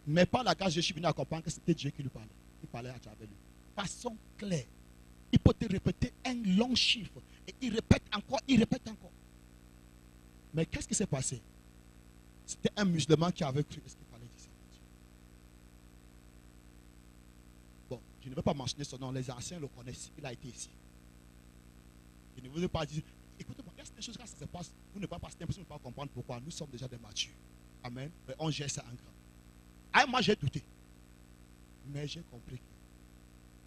Mais par la grâce, je suis venu à comprendre que c'était Dieu qui lui parlait. Il parlait à travers lui. Façon claire. Il peut te répéter un long chiffre. Et il répète encore, il répète encore. Mais qu'est-ce qui s'est passé? C'était un musulman qui avait cru. Est-ce qu'il fallait dire ça? Bon, je ne veux pas mentionner son nom. Les anciens le connaissent. Il a été ici. Je ne vous ai pas dit. Écoutez-moi, il y a des choses quand ça se passe. Vous ne pouvez pas, c'est impossible de ne pas comprendre pourquoi. Nous sommes déjà des matures. Amen. Mais on gère ça en grand. Ah, moi j'ai douté. Mais j'ai compris que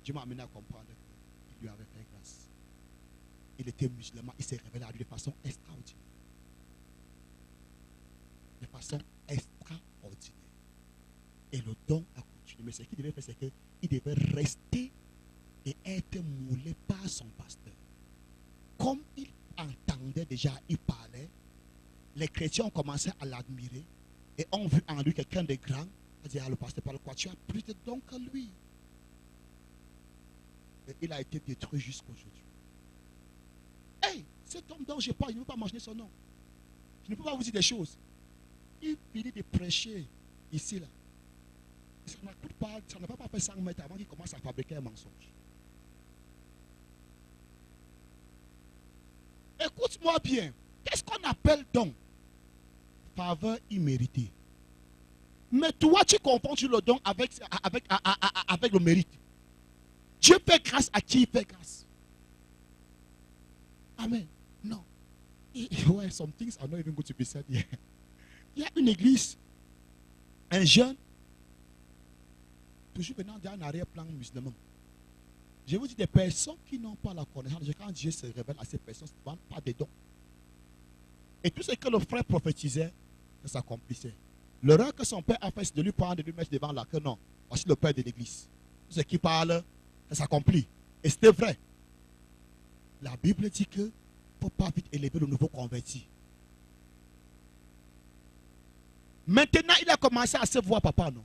Dieu m'a amené à comprendre qu'il lui avait fait grâce. Il était musulman. Il s'est révélé à lui de façon extraordinaire. De façon extraordinaire. Et le don a continué. Mais ce qu'il devait faire, c'est qu'il devait rester et être moulé par son pasteur. Comme il entendait déjà, il parlait, les chrétiens ont commencé à l'admirer et ont vu en lui quelqu'un de grand. Il a dit, ah, le pasteur parle quoi? Tu as plus de dons que lui. Et il a été détruit jusqu'aujourd'hui. Hey, cet homme dont je parle, je ne veux pas mentionner son nom. Je ne peux pas vous dire des choses. Il finit de prêcher ici, là. Ça n'a pas fait 100 mètres avant qu'il commence à fabriquer un mensonge. Écoute-moi bien. Qu'est-ce qu'on appelle don? Faveur imméritée. Mais toi, tu confonds le don avec le mérite. Dieu fait grâce à qui il fait grâce. Amen. Non. Ouais, some things are not even good to be said here. Il y a une église, un jeune, toujours venant d'un arrière-plan musulman. Je vous dis, des personnes qui n'ont pas la connaissance, quand Dieu se révèle à ces personnes, ce n'est pas des dons. Et tout ce que le frère prophétisait, ça s'accomplissait. L'erreur que son père a fait, c'est de lui prendre, de lui mettre devant la que non. Voici le père de l'église. Tout ce qui parle, ça s'accomplit. Et c'était vrai. La Bible dit que il ne faut pas vite élever le nouveau converti. Maintenant, il a commencé à se voir papa, non?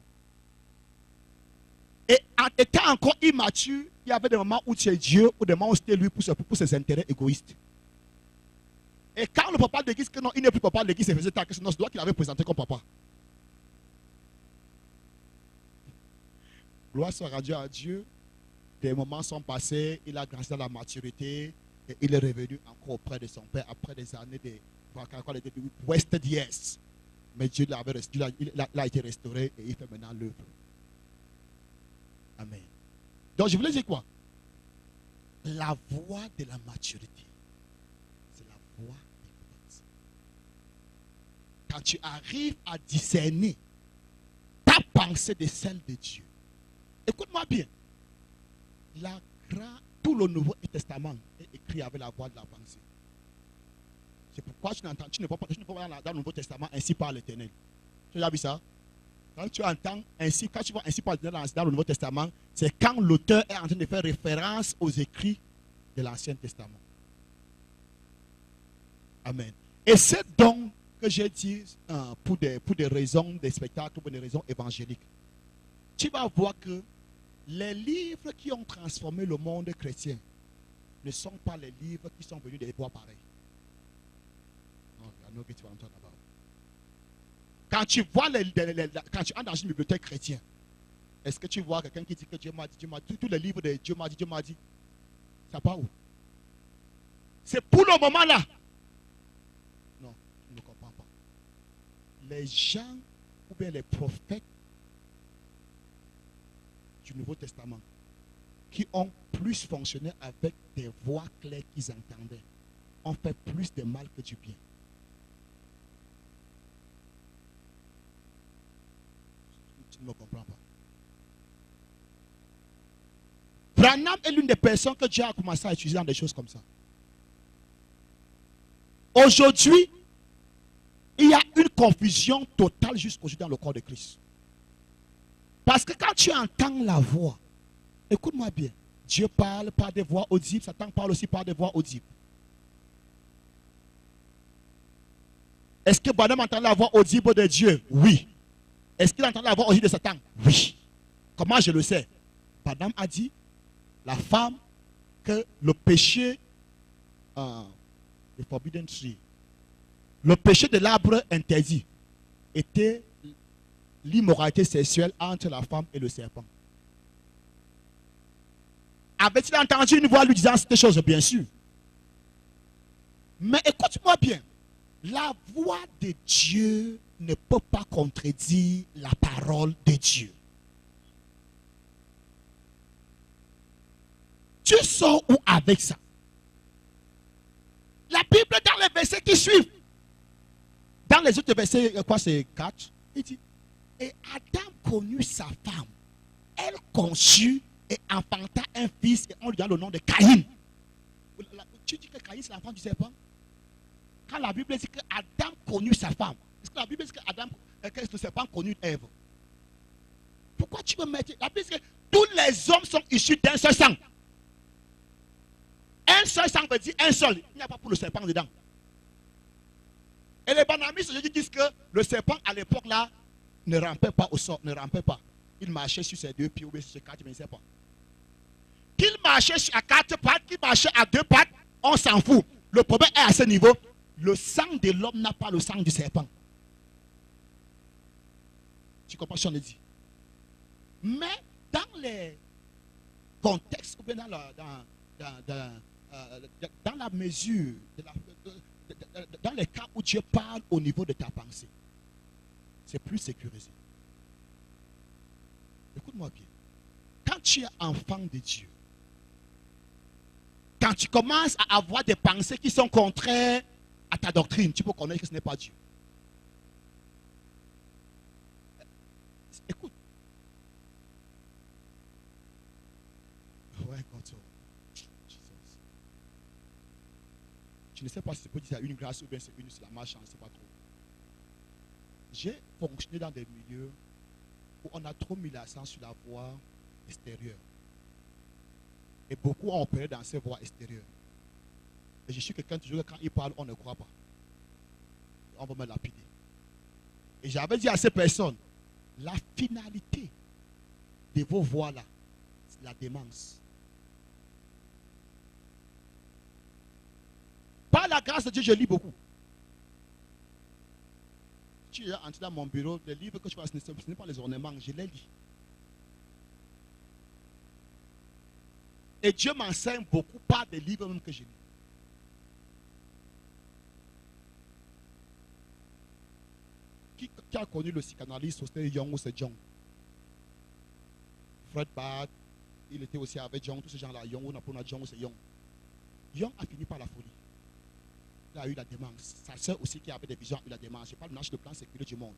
Et en étant encore immature, il y avait des moments où c'est Dieu, ou des moments où c'était lui pour ses intérêts égoïstes. Et quand le papa de l'église, que non, il n'est plus papa de l'église, il faisait ta question, c'est toi qui l'avais présenté comme papa. Gloire soit rendue à Dieu. Des moments sont passés, il a grandi dans la maturité, et il est revenu encore auprès de son père après des années de wasted years. Mais Dieu l'a été restauré et il fait maintenant l'œuvre. Amen. Donc je voulais dire quoi? La voie de la maturité, c'est la voie de grâce. Quand tu arrives à discerner ta pensée de celle de Dieu, écoute-moi bien. Tout le Nouveau Testament est écrit avec la voix de la pensée. C'est pourquoi tu ne peux pas dans le Nouveau Testament ainsi par l'Éternel. Tu as vu ça? Quand tu entends ainsi, quand tu vois ainsi par l'Éternel dans le Nouveau Testament, c'est quand l'auteur est en train de faire référence aux écrits de l'Ancien Testament. Amen. Et c'est donc que j'ai dit pour des raisons de spectacle, pour des raisons évangéliques. Tu vas voir que les livres qui ont transformé le monde chrétien ne sont pas les livres qui sont venus des bois pareils. Quand tu vois quand tu entres dans une bibliothèque chrétienne, est-ce que tu vois quelqu'un qui dit que Dieu m'a dit, tous les livres de Dieu m'a dit, ça part où? C'est pour le moment là. Non, tu ne comprends pas. Les gens ou bien les prophètes du Nouveau Testament qui ont plus fonctionné avec des voix claires qu'ils entendaient ont fait plus de mal que du bien. Tu ne me comprends pas. Branham est l'une des personnes que Dieu a commencé à utiliser dans des choses comme ça. Aujourd'hui, il y a une confusion totale jusqu'aujourd'hui dans le corps de Christ. Parce que quand tu entends la voix, écoute-moi bien, Dieu parle par des voix audibles, Satan parle aussi par des voix audibles. Est-ce que Branham entend la voix audible de Dieu? Oui. Est-ce qu'il entend la voix audible de Satan? Oui. Comment je le sais? Branham a dit, la femme, que le péché, le forbidden tree, le péché de l'arbre interdit, était l'immoralité sexuelle entre la femme et le serpent. Avait-il entendu une voix lui disant cette chose? Bien sûr. Mais écoute-moi bien. La voix de Dieu ne peut pas contredire la parole de Dieu. Tu sors où avec ça? La Bible dans les versets qui suivent. Dans les autres versets, quoi, c'est 4. Il dit, et Adam connut sa femme. Elle conçut et enfanta un fils et on lui donne le nom de Caïn. Tu dis que Caïn c'est l'enfant du serpent? Quand la Bible dit que Adam connut sa femme, est-ce que la Bible dit que le serpent connut Ève? Pourquoi tu veux mettre? La Bible dit que tous les hommes sont issus d'un seul sang. Un seul sang veut dire un seul. Il n'y a pas pour le serpent dedans. Et les banamistes aujourd'hui disent que le serpent à l'époque là ne rampait pas au sol, ne rampait pas. Il marchait sur ses deux pieds ou sur ses quatre, mais il ne sait pas. Qu'il marchait à quatre pattes, qu'il marchait à deux pattes, on s'en fout. Le problème est à ce niveau. Le sang de l'homme n'a pas le sang du serpent. Tu comprends ce qu'on dit? Mais dans les contextes, ou bien dans la mesure, dans les cas où Dieu parle au niveau de ta pensée, c'est plus sécurisé. Écoute-moi bien. Quand tu es enfant de Dieu, quand tu commences à avoir des pensées qui sont contraires à ta doctrine, tu peux connaître que ce n'est pas Dieu. Écoute. Ouais, quand je ne sais pas si c'est peut dire une grâce ou bien c'est la malchance, je ne sais pas trop. J'ai fonctionné dans des milieux où on a trop mis l'accent sur la voie extérieure. Et beaucoup ont opéré dans ces voies extérieures. Et je suis quelqu'un toujours quand il parle, on ne croit pas. On va me lapider. Et j'avais dit à ces personnes, la finalité de vos voies-là, c'est la démence. Par la grâce de Dieu, je lis beaucoup. Tu es entré dans mon bureau, les livres que je vois, ce n'est pas les ornements, je les lis. Et Dieu m'enseigne beaucoup par des livres même que je lis. Qui a connu le psychanalyste, c'était Young ou c'est Jung? Fred Bard, il était aussi avec Jung, tous ces gens-là, Young ou Napoléon Jung ou c'est Young. Young a fini par la folie. Il a eu la démence. Sa soeur aussi qui avait des visions a eu la démence. Je parle maintenant du plan séculaire du monde.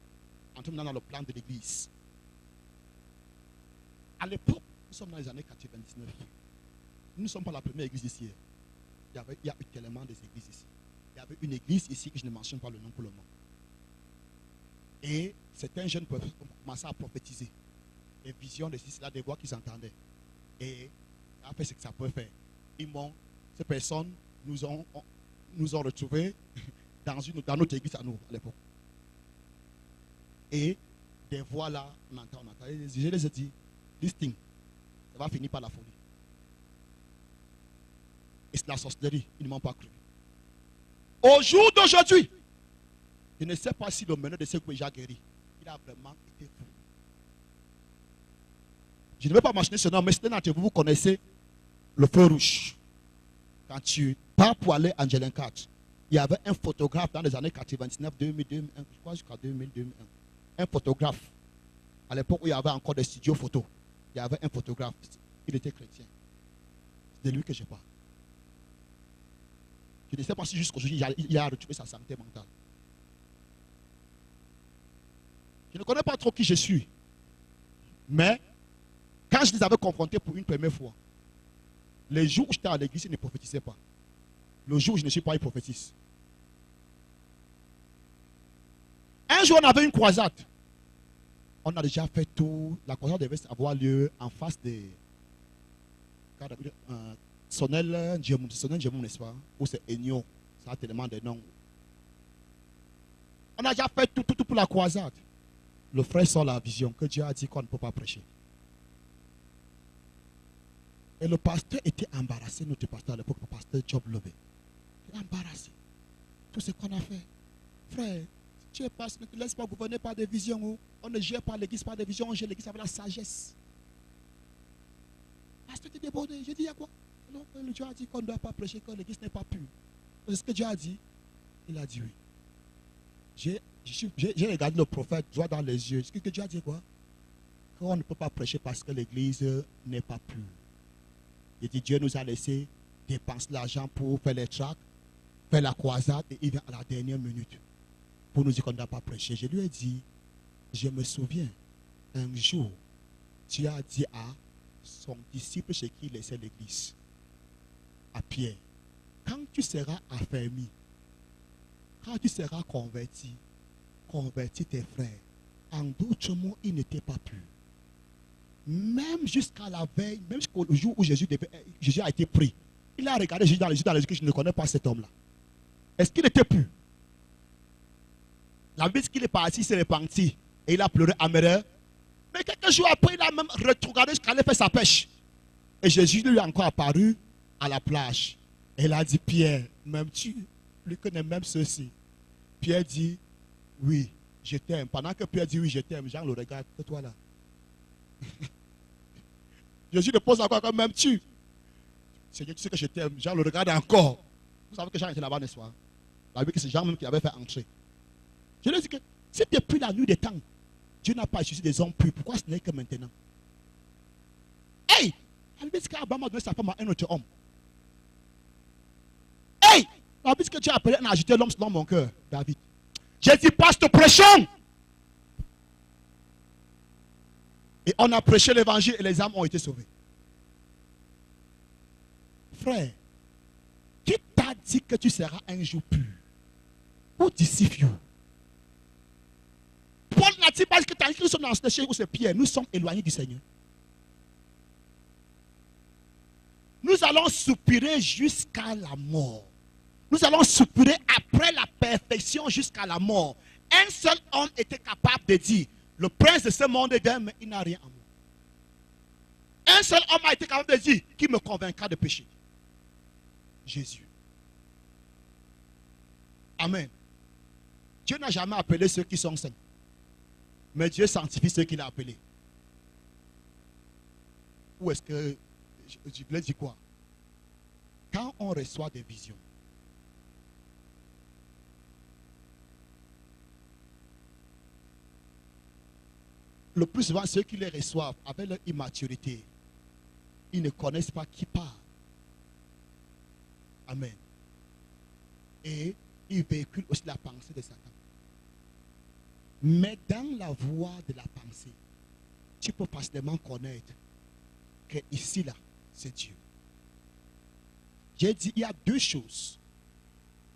En tout cas dans le plan de l'église. À l'époque, nous sommes dans les années 99. Nous ne sommes pas la première église ici. Il y a eu tellement des églises ici. Il y avait une église ici que je ne mentionne pas le nom pour le moment. Et certains jeunes ont commencé à prophétiser. Les visions de cela, des voix qu'ils entendaient. Et après ce que ça peut faire. Ces personnes nous ont retrouvés dans notre église à nous, à l'époque. Et des voix là, on entend. Et je les ai dit, this thing, ça va finir par la folie. Et c'est la sorcellerie, ils ne m'ont pas cru. Au jour d'aujourd'hui, je ne sais pas si le meneur de ce que j'ai guéri, il a vraiment été fou. Je ne vais pas mentionner ce nom, mais certains d'entre vous, vous connaissez le feu rouge. Quand tu pars pour aller à Angelin 4, il y avait un photographe dans les années 99, 2000, 2001, je crois jusqu'à 2000, 2001. Un photographe. À l'époque où il y avait encore des studios photos, il y avait un photographe. Il était chrétien. C'est de lui que je parle. Je ne sais pas si jusqu'aujourd'hui il a retrouvé sa santé mentale. Je ne connais pas trop qui je suis. Mais quand je les avais confrontés pour une première fois, les jours où j'étais à l'église, ils ne prophétisaient pas. Le jour où je ne suis pas, ils prophétisent. Un jour, on avait une croisade. On a déjà fait tout. La croisade devait avoir lieu en face des Sonel Djemou, n'est-ce pas? Ou c'est Enyo. Ça a tellement de noms. On a déjà fait tout pour la croisade. Le frère sort la vision que Dieu a dit qu'on ne peut pas prêcher. Et le pasteur était embarrassé, notre pasteur à l'époque, le pasteur Job Lobé. Il est embarrassé. Tout ce qu'on a fait. Frère, Tu es pasteur, ne te laisse pas gouverner par des visions. On ne gère pas l'église par des visions, on gère l'église avec la sagesse. Pasteur, tu es débordé. J'ai dit, il y a quoi? Non, le Dieu a dit qu'on ne doit pas prêcher quand l'église n'est pas pure. C'est ce que Dieu a dit. Il a dit oui. J'ai regardé le prophète droit dans les yeux. Ce que Dieu a dit quoi? Qu'on ne peut pas prêcher parce que l'église n'est pas pure. Il dit Dieu nous a laissé dépenser l'argent pour faire les tracts, faire la croisade et il vient à la dernière minute pour nous dire qu'on ne doit pas prêcher. Je lui ai dit, je me souviens, un jour, Dieu a dit à son disciple chez qui il laissait l'église, à Pierre, quand tu seras affermi, quand tu seras converti, convertis tes frères. En d'autres mots, il n'était pas pur. Même jusqu'à la veille, même jusqu'au jour où Jésus a été pris, il a regardé Jésus dans les yeux, que je ne connais pas cet homme-là. Est-ce qu'il était pur? La Bible dit qu'il est parti, il s'est repenti et il a pleuré amerement. Mais quelques jours après, il a même regardé jusqu'à aller faire sa pêche. Et Jésus lui est encore apparu à la plage. Et il a dit, Pierre, m'aimes-tu? Lui connaît même ceci. Pierre dit, oui, je t'aime. Pendant que Pierre dit, oui, je t'aime, Jean le regarde, que toi là. Jésus le pose encore, comme m'aimes-tu? Seigneur, tu sais que je t'aime. Jean le regarde encore. Vous savez que Jean était là-bas, n'est-ce pas? La Bible, c'est Jean même qui l'avait fait entrer. Je lui ai dit que si depuis la nuit des temps, Dieu n'a pas choisi des hommes purs, pourquoi ce n'est que maintenant? Hey! La Bible dit qu'Abraham a donné sa femme à un autre homme. Hey! La Bible dit que Dieu a appelé un agité l'homme selon mon cœur, David. J'ai dit, pasteur, prêchons! Et on a prêché l'évangile et les âmes ont été sauvées. Frère, qui t'a dit que tu seras un jour pur? Who deceived you? Paul n'a dit pas que nous sommes dans ce péché où c'est Pierre. Nous sommes éloignés du Seigneur. Nous allons soupirer jusqu'à la mort. Nous allons soupirer après la perfection jusqu'à la mort. Un seul homme était capable de dire, le prince de ce monde est bien, mais il n'a rien en moi. Un seul homme a été capable de dire, qui me convaincra de péché? Jésus. Amen. Dieu n'a jamais appelé ceux qui sont saints. Mais Dieu sanctifie ceux qu'il a appelés. Ou est-ce que je voulais dire quoi? Quand on reçoit des visions, le plus souvent, ceux qui les reçoivent avec leur immaturité, ils ne connaissent pas qui parle. Amen. Et ils véhiculent aussi la pensée de Satan. Mais dans la voie de la pensée, tu peux facilement connaître que ici, là, c'est Dieu. J'ai dit, il y a deux choses.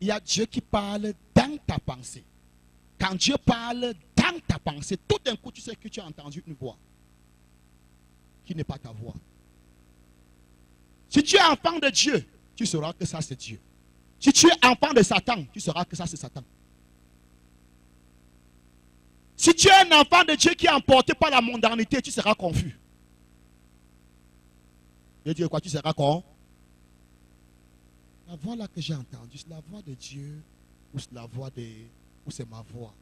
Il y a Dieu qui parle dans ta pensée. Quand Dieu parle dans ta pensée, tout d'un coup, tu sais que tu as entendu une voix qui n'est pas ta voix. Si tu es enfant de Dieu, tu sauras que ça, c'est Dieu. Si tu es enfant de Satan, tu sauras que ça, c'est Satan. Si tu es un enfant de Dieu qui est emporté par la mondanité, tu seras confus. Je dis quoi? Tu seras con? La voix là que j'ai entendue, c'est la voix de Dieu ou c'est la voix de... ou c'est ma voix?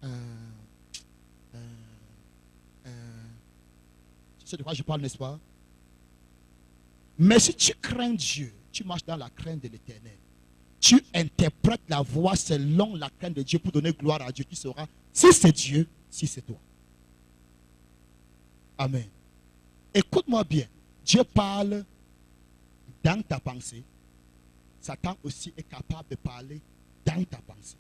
Tu sais de quoi je parle, n'est-ce pas? Mais si tu crains Dieu, tu marches dans la crainte de l'Éternel. Tu interprètes la voix selon la crainte de Dieu pour donner gloire à Dieu. Tu sauras si c'est Dieu, si c'est toi. Amen. Écoute-moi bien. Dieu parle dans ta pensée. Satan aussi est capable de parler dans ta pensée.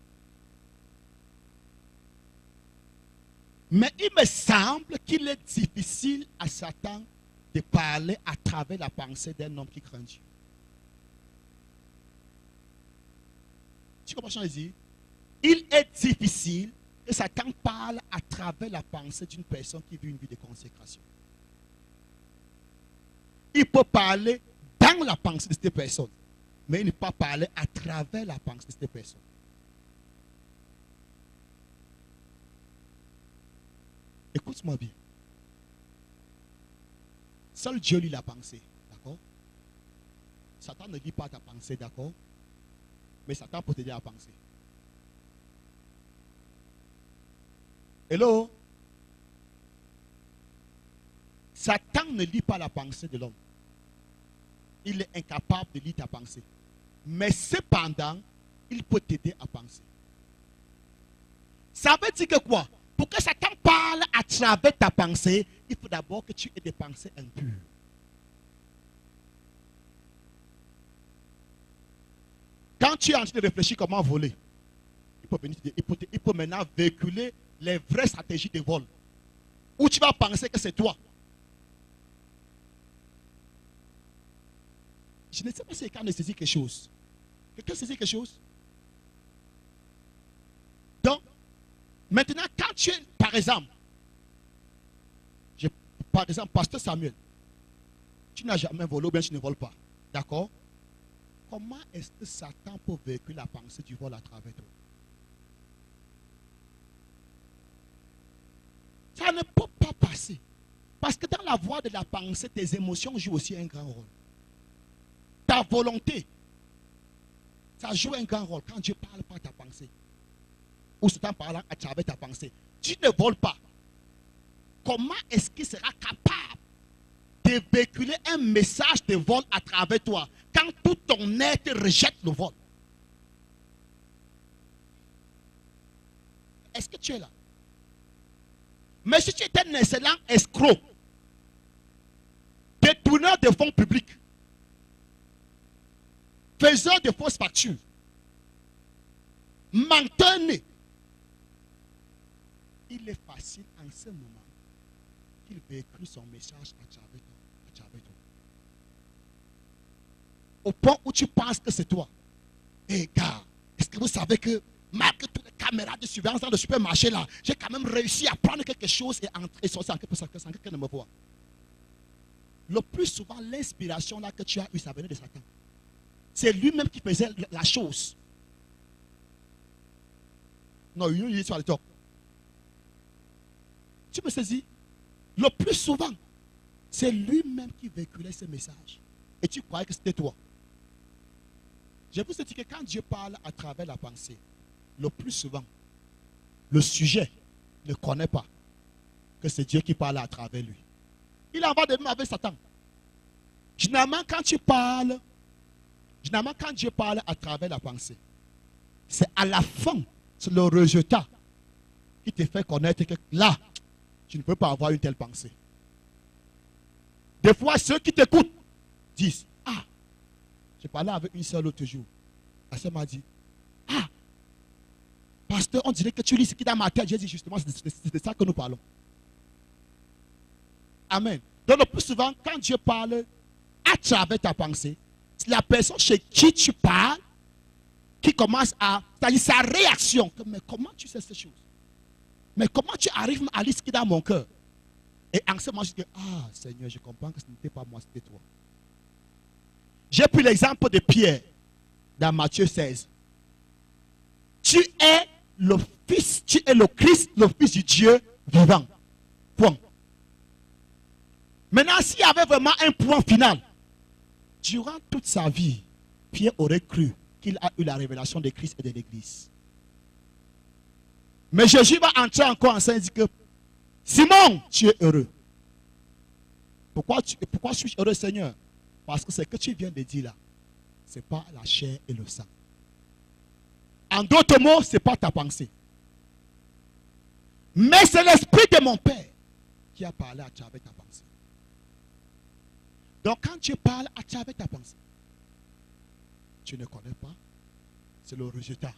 Mais il me semble qu'il est difficile à Satan de parler à travers la pensée d'un homme qui craint Dieu. Tu comprends ce que je dis? Il est difficile que Satan parle à travers la pensée d'une personne qui vit une vie de consécration. Il peut parler dans la pensée de cette personne, mais il ne peut pas parler à travers la pensée de cette personne. Écoute-moi bien. Seul Dieu lit la pensée, d'accord? Satan ne lit pas ta pensée, d'accord? Mais Satan peut t'aider à penser. Hello? Satan ne lit pas la pensée de l'homme. Il est incapable de lire ta pensée. Mais cependant, il peut t'aider à penser. Ça veut dire que quoi? Pour que Satan parle à travers ta pensée, il faut d'abord que tu aies des pensées impures. Quand tu es en train de réfléchir comment voler, il peut maintenant véhiculer les vraies stratégies de vol. Où tu vas penser que c'est toi. Je ne sais pas si quelqu'un ne saisit quelque chose. Quelqu'un saisit quelque chose? Donc, maintenant, quand tu es, par exemple, Pasteur Samuel, tu n'as jamais volé ou bien tu ne voles pas. D'accord? Comment est-ce que Satan peut véhiculer la pensée du vol à travers toi? Ça ne peut pas passer. Parce que dans la voie de la pensée, tes émotions jouent aussi un grand rôle. Ta volonté, ça joue un grand rôle quand Dieu parle par ta pensée. Ou Satan parle à travers ta pensée. Tu ne voles pas. Comment est-ce qu'il sera capable de véhiculer un message de vol à travers toi quand tout ton être rejette le vol? Est-ce que tu es là? Mais si tu es un excellent escroc, détourneur de fonds publics, faiseur de fausses factures, menteur né, il est facile en ce moment qu'il véhicule son message à travers toi. Au point où tu penses que c'est toi. Eh gars, est-ce que vous savez que malgré toutes les caméras de surveillance dans le supermarché là, j'ai quand même réussi à prendre quelque chose et entrer et sortir sans que quelqu'un ne me voie. Le plus souvent, l'inspiration là que tu as eue, ça venait de Satan. C'est lui-même qui faisait la chose. Non, il est sur le top. Tu me saisis? Le plus souvent, c'est lui-même qui véhiculait ce message. Et tu croyais que c'était toi. Je vous ai dit que quand Dieu parle à travers la pensée, le plus souvent, le sujet ne connaît pas que c'est Dieu qui parle à travers lui. Il en va de même avec Satan. Généralement, quand Dieu parle à travers la pensée, c'est à la fin, c'est le résultat qui te fait connaître que là, tu ne peux pas avoir une telle pensée. Des fois, ceux qui t'écoutent disent, ah, j'ai parlé avec une seule l'autre jour. La sœur m'a dit, ah, pasteur, on dirait que tu lis ce qui est dans ma tête. J'ai dit justement, c'est de ça que nous parlons. Amen. Donc le plus souvent, quand Dieu parle à travers ta pensée, c'est la personne chez qui tu parles qui commence à, c'est-à-dire sa réaction. Mais comment tu sais ces choses? Mais comment tu arrives à lire ce qui est dans mon cœur? Et en ce moment, je dis, ah Seigneur, je comprends que ce n'était pas moi, c'était toi. J'ai pris l'exemple de Pierre dans Matthieu 16. Tu es le Fils, tu es le Christ, le Fils du Dieu vivant. Point. Maintenant, s'il y avait vraiment un point final, durant toute sa vie, Pierre aurait cru qu'il a eu la révélation de Christ et de l'Église. Mais Jésus va entrer encore en scène et dire que Simon, tu es heureux. Pourquoi suis-je heureux, Seigneur? Parce que ce que tu viens de dire là, ce n'est pas la chair et le sang. En d'autres mots, ce n'est pas ta pensée. Mais c'est l'Esprit de mon Père qui a parlé à travers ta pensée. Donc quand tu parles à travers ta pensée, tu ne connais pas, c'est le résultat.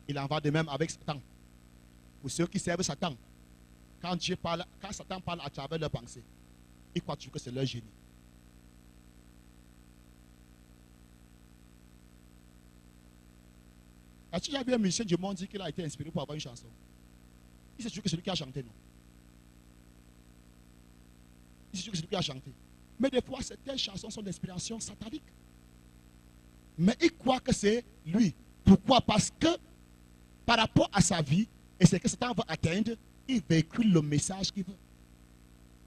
Il en va de même avec Satan. Pour ceux qui servent Satan, quand Satan parle à travers leur pensée, ils croient toujours que c'est leur génie. As-tu déjà vu un musicien du monde dire qu'il a été inspiré pour avoir une chanson? Il sait toujours que c'est lui qui a chanté, non? Il sait toujours que c'est lui qui a chanté. Mais des fois, certaines chansons sont d'inspiration satanique. Mais il croit que c'est lui. Pourquoi? Parce que par rapport à sa vie, et ce que Satan va atteindre, il véhicule le message qu'il veut.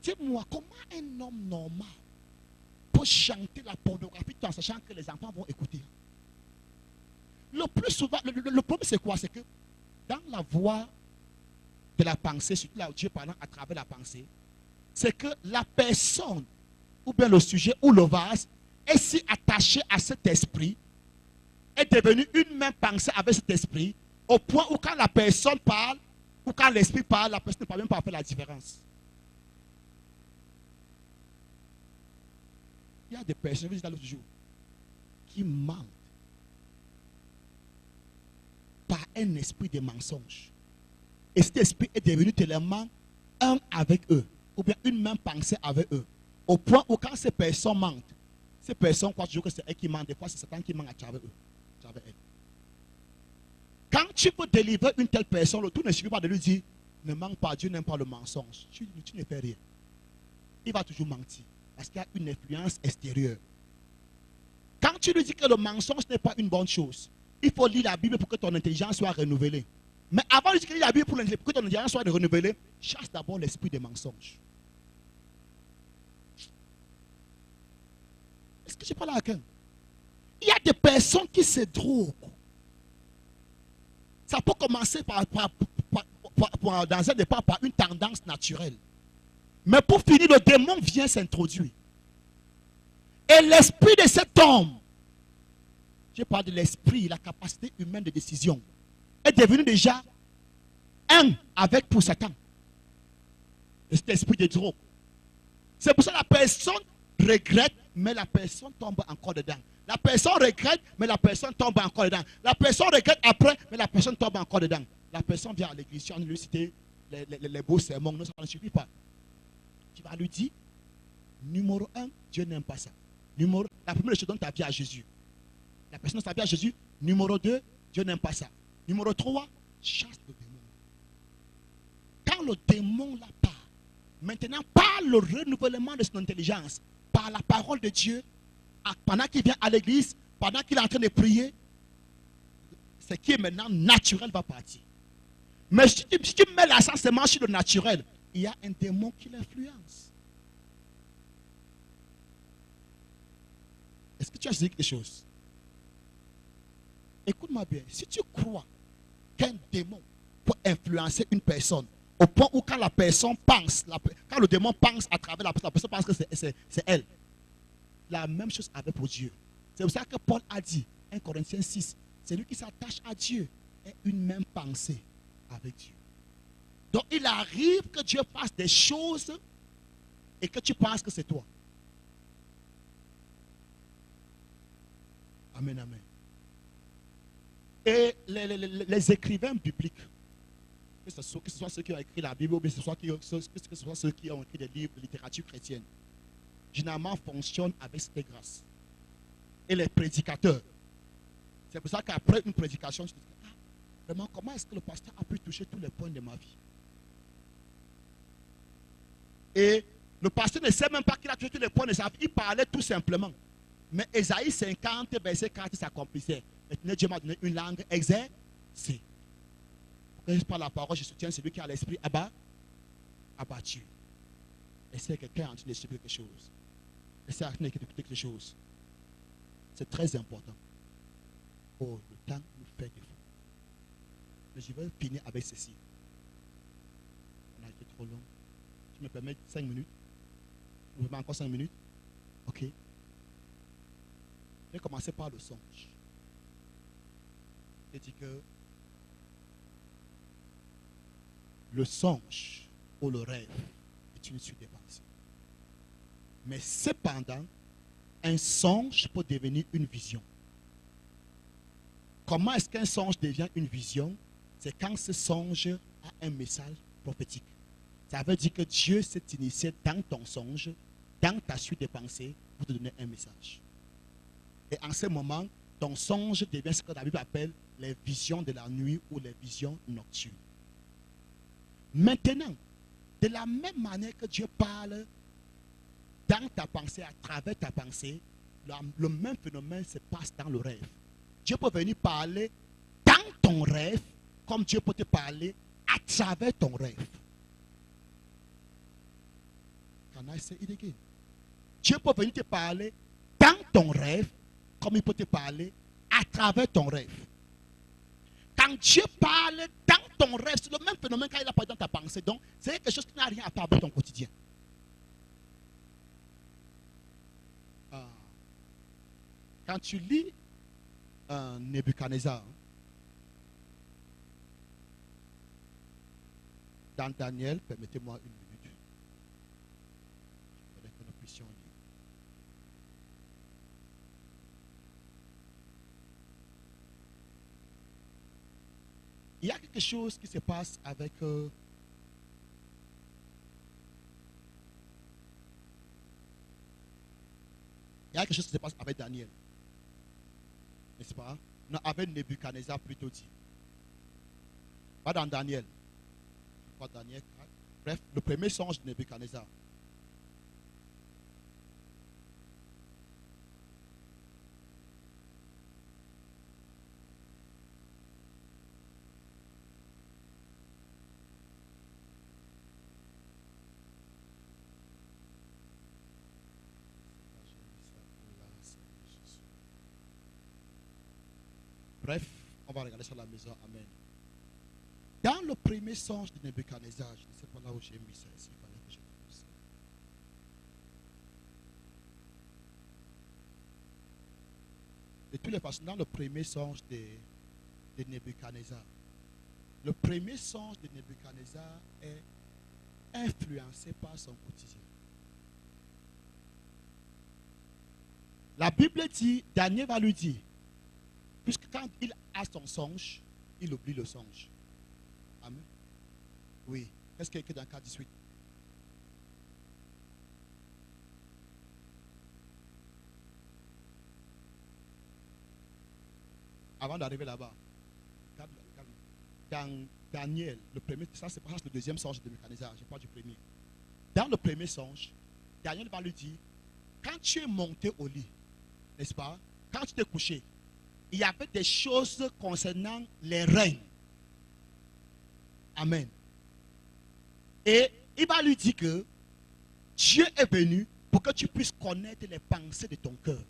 Dis-moi, comment un homme normal peut chanter la pornographie tout en sachant que les enfants vont écouter? Le plus souvent, le problème c'est quoi? C'est que dans la voie de la pensée, surtout là où Dieu parlant à travers la pensée, c'est que la personne, ou bien le sujet, ou le vase, est si attaché à cet esprit, est devenu une même pensée avec cet esprit, au point où quand la personne parle, ou quand l'esprit parle, la personne ne peut même pas faire la différence. Il y a des personnes, je vous disais l'autre jour, qui mentent par un esprit de mensonge. Et cet esprit est devenu tellement un avec eux, ou bien une même pensée avec eux, au point où quand ces personnes mentent, ces personnes croient toujours que c'est elles qui mentent, des fois c'est Satan qui ment à travers eux, à travers elles. Quand tu peux délivrer une telle personne, le tout ne suffit pas de lui dire, ne ment pas, Dieu n'aime pas le mensonge. Tu ne fais rien. Il va toujours mentir, parce qu'il y a une influence extérieure. Quand tu lui dis que le mensonge n'est pas une bonne chose, il faut lire la Bible pour que ton intelligence soit renouvelée. Mais avant de lire la Bible pour que ton intelligence soit renouvelée, chasse d'abord l'esprit des mensonges. Est-ce que je parle à quelqu'un? Il y a des personnes qui se droguent. Ça peut commencer dans un départ par une tendance naturelle. Mais pour finir, le démon vient s'introduire. Et l'esprit de cet homme, je parle de l'esprit, la capacité humaine de décision, est devenu déjà un avec pour Satan. Cet esprit de drogue. C'est pour ça que la personne regrette, mais la personne tombe encore dedans. La personne regrette, mais la personne tombe encore dedans. La personne regrette après, mais la personne tombe encore dedans. La personne vient à l'église, tu vas lui citer les beaux sermons, non, ça ne suffit pas. Tu vas lui dire, numéro 1, Dieu n'aime pas ça. La première chose, donne ta vie à Jésus. La personne donne sa vie à Jésus. Numéro 2, Dieu n'aime pas ça. Numéro 3, chasse le démon. Quand le démon là part, maintenant par le renouvellement de son intelligence, par la parole de Dieu, pendant qu'il vient à l'église, pendant qu'il est en train de prier, ce qui est maintenant naturel va partir. Mais si tu mets l'accent seulement sur le naturel, il y a un démon qui l'influence. Est-ce que tu as dit quelque chose? Écoute-moi bien. Si tu crois qu'un démon peut influencer une personne, au point où quand la personne pense, quand le démon pense à travers la personne pense que c'est elle. La même chose avec pour Dieu. C'est pour ça que Paul a dit, 1 Corinthiens 6, celui qui s'attache à Dieu est une même pensée avec Dieu. Donc il arrive que Dieu fasse des choses et que tu penses que c'est toi. Amen, amen. Et les écrivains bibliques, que ce soit ceux qui ont écrit la Bible ou que ce soit ceux qui ont écrit des livres de littérature chrétienne, généralement fonctionnent avec cette grâce. Et les prédicateurs, c'est pour ça qu'après une prédication, tu te dis, ah, vraiment, comment est-ce que le pasteur a pu toucher tous les points de ma vie? Et le pasteur ne sait même pas qu'il a touché tous les points de sa vie, il parlait tout simplement. Mais Ésaïe 50, verset 4 s'accomplissait. Maintenant, Dieu m'a donné une langue exercée. Quand je parle la parole, je soutiens celui qui a l'esprit abattu. Et c'est quelqu'un en train de subir quelque chose. Et c'est en train d'écouter quelque chose. C'est très important. Oh, le temps nous fait défaut. Mais je vais finir avec ceci. On a été trop long. Tu me permets 5 minutes? Tu me permets encore 5 minutes? Ok. Je vais commencer par le songe. Je dis que le songe ou le rêve est une suite des pensées. Mais cependant, un songe peut devenir une vision. Comment est-ce qu'un songe devient une vision? C'est quand ce songe a un message prophétique. Ça veut dire que Dieu s'est initié dans ton songe, dans ta suite de pensées, pour te donner un message. Et en ce moment, ton songe devient ce que la Bible appelle les visions de la nuit ou les visions nocturnes. Maintenant, de la même manière que Dieu parle dans ta pensée, à travers ta pensée, le même phénomène se passe dans le rêve. Dieu peut venir parler dans ton rêve, comme Dieu peut te parler à travers ton rêve. Can I say it again? Dieu peut venir te parler dans ton rêve, comme il peut te parler à travers ton rêve. Quand Dieu parle dans ton rêve, c'est le même phénomène quand il apparaît dans ta pensée. Donc, c'est quelque chose qui n'a rien à faire avec ton quotidien. Quand tu lis Nebuchadnezzar, dans Daniel, permettez-moi une minute. Je voudrais que nous puissions lire. Il y a quelque chose qui se passe avec il y a quelque chose qui se passe avec Daniel. N'est-ce pas? Non, avec Nebuchadnezzar plutôt dit. Pas dans Daniel. Je crois Daniel 4. Bref, le premier songe de Nebuchadnezzar. Bref, on va regarder sur la maison. Amen. Dans le premier songe de Nebuchadnezzar, je ne sais pas là où j'ai mis ça ici, il fallait que je trouve ça. De toutes les façons, dans le premier songe de Nebuchadnezzar, le premier songe de Nebuchadnezzar est influencé par son quotidien. La Bible dit, Daniel va lui dire, puisque quand il a son songe, il oublie le songe. Amen. Oui. Qu'est-ce qu'il y a écrit dans 4:18? Avant d'arriver là-bas, dans Daniel, le premier, ça c'est le deuxième songe de Nebuchadnezzar, je parle du premier. Dans le premier songe, Daniel va lui dire, quand tu es monté au lit, n'est-ce pas? Quand tu t'es couché, il y avait des choses concernant les règnes. Amen. Et il va lui dire que Dieu est venu pour que tu puisses connaître les pensées de ton cœur.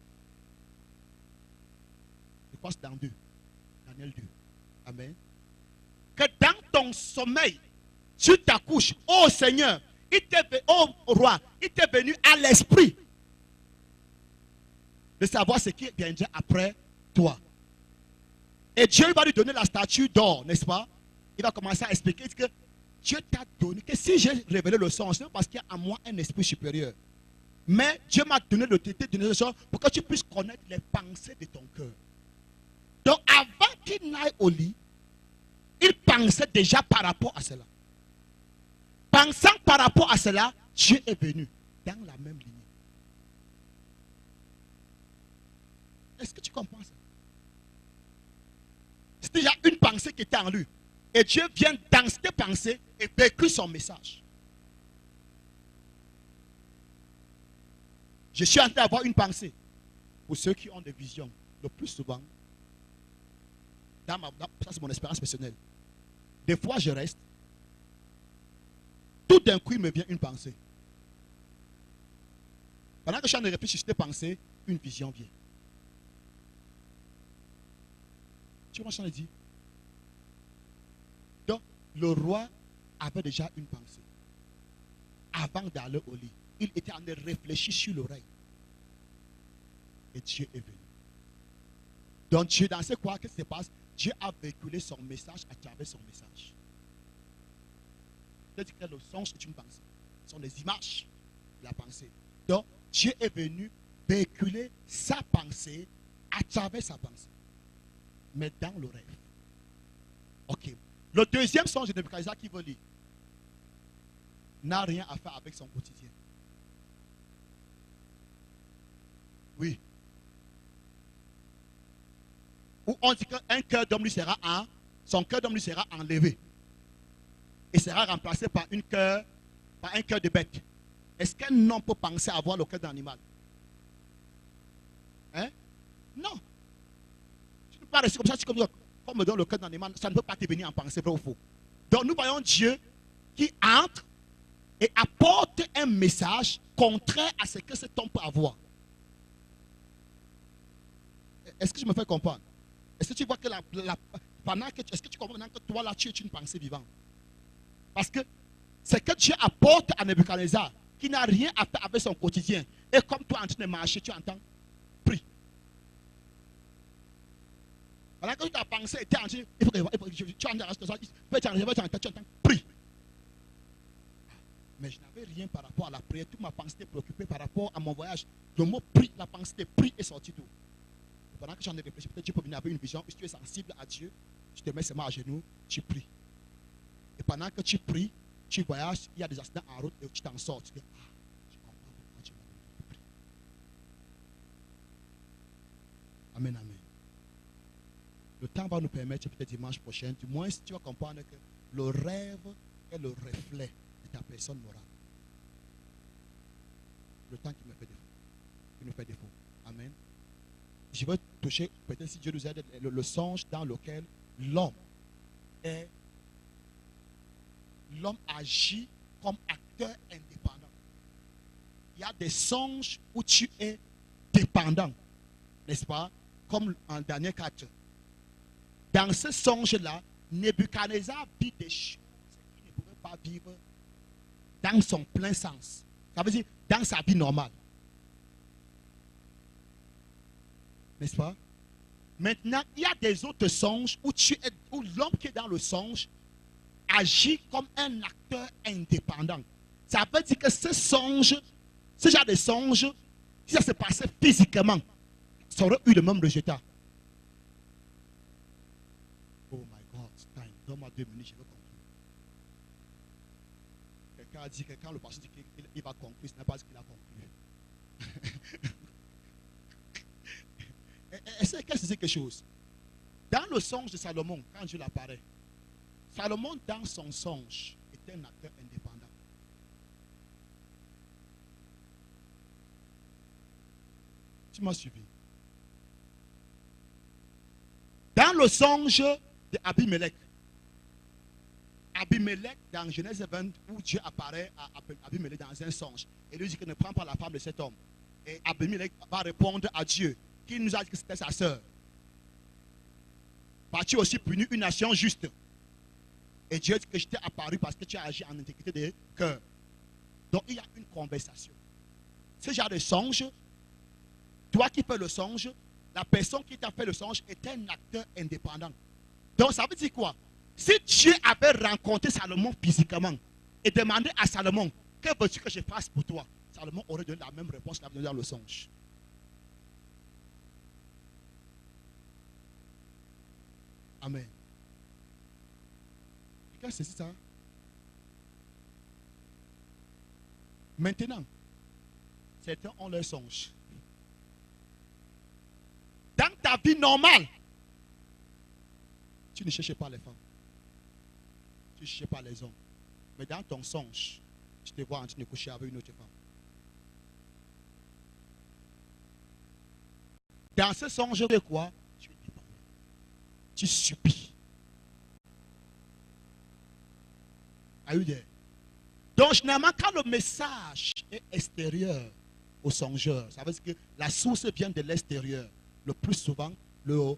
Je pense dans 2. Daniel 2. Amen. Que dans ton sommeil, tu t'accouches. Oh Seigneur, oh roi, il t'est venu à l'esprit de savoir ce qui viendra après toi. Et Dieu va lui donner la statue d'or, n'est-ce pas? Il va commencer à expliquer que Dieu t'a donné, que si j'ai révélé le songe, c'est parce qu'il y a en moi un esprit supérieur. Mais Dieu m'a donné l'autorité de donner le songe pour que tu puisses connaître les pensées de ton cœur. Donc avant qu'il n'aille au lit, il pensait déjà par rapport à cela. Pensant par rapport à cela, Dieu est venu dans la même lignée. Est-ce que tu comprends ça? C'est déjà une pensée qui était en lui. Et Dieu vient dans cette pensée et véhicule son message. Je suis en train d'avoir une pensée. Pour ceux qui ont des visions, le plus souvent, ça c'est mon expérience personnelle. Des fois je reste, tout d'un coup il me vient une pensée. Pendant que je suis en train de réfléchir sur cette pensée, une vision vient. Tu vois ce que je dis? Donc, le roi avait déjà une pensée. Avant d'aller au lit, il était en train de réfléchir sur l'oreille. Et Dieu est venu. Donc, Dieu, dans ce quoi, qu'est-ce qui se passe? Dieu a véhiculé son message à travers son message. C'est-à-dire que le songe est une pensée. Ce sont des images de la pensée. Donc, Dieu est venu véhiculer sa pensée à travers sa pensée. Mais dans le rêve. Ok. Le deuxième songe de Nebuchadnezzar qui veut lire n'a rien à faire avec son quotidien. Oui. Où on dit qu'un cœur d'homme lui sera son cœur d'homme lui sera enlevé. Et sera remplacé par un cœur de bête. Est-ce qu'un homme peut penser avoir le cœur d'un animal? Hein? Non. Tu ne peux pas rester comme ça, comme dans le cœur d'un animal, ça ne peut pas te venir en pensée, vrai ou faux. Donc nous voyons Dieu qui entre et apporte un message contraire à ce que cet homme peut avoir. Est-ce que je me fais comprendre? Est-ce que tu vois que Est-ce que tu comprends maintenant que toi là, tu es une pensée vivante? Parce que c'est que Dieu apporte à Nebuchadnezzar qui n'a rien à faire avec son quotidien. Et comme toi en train de marcher, tu entends, prie. Pendant que ta pensée était en train, il faut que tu entends, prie. Mais je n'avais rien par rapport à la prière. Toute ma pensée était préoccupée par rapport à mon voyage. Le mot prie, la pensée de prie est sortie tout. Pendant que j'en ai réfléchi, peut-être Dieu peut venir avec une vision. Si tu es sensible à Dieu, tu te mets seulement à genoux, tu pries. Et pendant que tu pries, tu voyages, il y a des accidents en route et tu t'en sors. Tu dis, je comprends pourquoi tu m'as donné de prier. Amen, amen. Le temps va nous permettre, peut-être dimanche prochain, du moins si tu vas comprendre que le rêve est le reflet de ta personne morale. Le temps qui me fait défaut. Qui nous fait défaut. Amen. Je veux toucher, peut-être si Dieu nous aide, le songe dans lequel l'homme agit comme acteur indépendant. Il y a des songes où tu es dépendant, n'est-ce pas? Comme en Daniel 4. Dans ce songe-là, Nebuchadnezzar vit des choses qu'il ne pouvait pas vivre dans son plein sens. Ça veut dire dans sa vie normale. N'est-ce pas? Maintenant, il y a des autres songes où l'homme qui est dans le songe agit comme un acteur indépendant. Ça veut dire que ce genre de songe, si ça se passait physiquement, ça aurait eu le même résultat. Oh my God, time. Donne-moi 2 minutes, je vais conclure. Quelqu'un a dit que quand le pasteur dit qu'il va conclure, ce n'est pas ce qu'il a conclu. Est-ce que c'est quelque chose? Dans le songe de Salomon, quand Dieu l'apparaît, Salomon, dans son songe, était un acteur indépendant. Tu m'as suivi? Dans le songe d'Abimelech, dans Genèse 20, où Dieu apparaît à Abimelech dans un songe, et lui dit qu'il ne prend pas la femme de cet homme. Et Abimelech va répondre à Dieu, qui nous a dit que c'était sa sœur. Vas-tu aussi punir une nation juste? Et Dieu dit que je t'ai apparu parce que tu as agi en intégrité de cœur. Donc il y a une conversation. Ce genre de songe, toi qui fais le songe, la personne qui t'a fait le songe est un acteur indépendant. Donc ça veut dire quoi? Si Dieu avait rencontré Salomon physiquement et demandé à Salomon, que veux-tu que je fasse pour toi? Salomon aurait donné la même réponse qu'il avait donnée dans le songe. Amen. Quelqu'un saisit ça? Maintenant, certains ont leur songe. Dans ta vie normale, tu ne cherches pas les femmes. Tu ne cherches pas les hommes. Mais dans ton songe, tu te vois en train de coucher avec une autre femme. Dans ce songe, de quoi? Tu es dépendant. Tu subis. Are you there? Donc, généralement, quand le message est extérieur au songeur, ça veut dire que la source vient de l'extérieur. Le plus souvent, le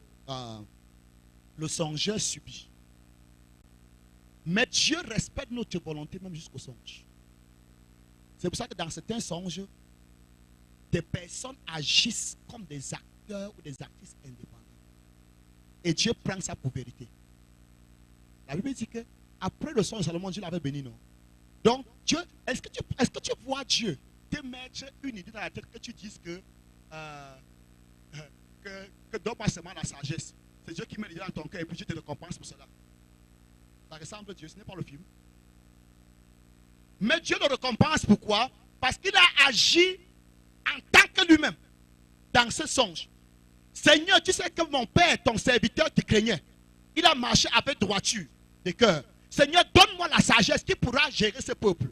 songeur subit. Mais Dieu respecte notre volonté même jusqu'au songe. C'est pour ça que dans certains songes, des personnes agissent comme des acteurs ou des actrices indépendants. Et Dieu prend ça pour vérité. La Bible dit que après le songe de Salomon, Dieu l'avait béni, non? Donc, Dieu, est-ce que tu vois Dieu te mettre une idée dans la tête que tu dises que donne-moi seulement la sagesse? C'est Dieu qui met l'idée dans ton cœur et puis Dieu te récompense pour cela. Ça ressemble à Dieu, ce n'est pas le film. Mais Dieu le récompense, pourquoi? Parce qu'il a agi en tant que lui-même dans ce songe. Seigneur, tu sais que mon père, ton serviteur, te craignait. Il a marché avec droiture de cœur. Seigneur, donne-moi la sagesse qui pourra gérer ce peuple.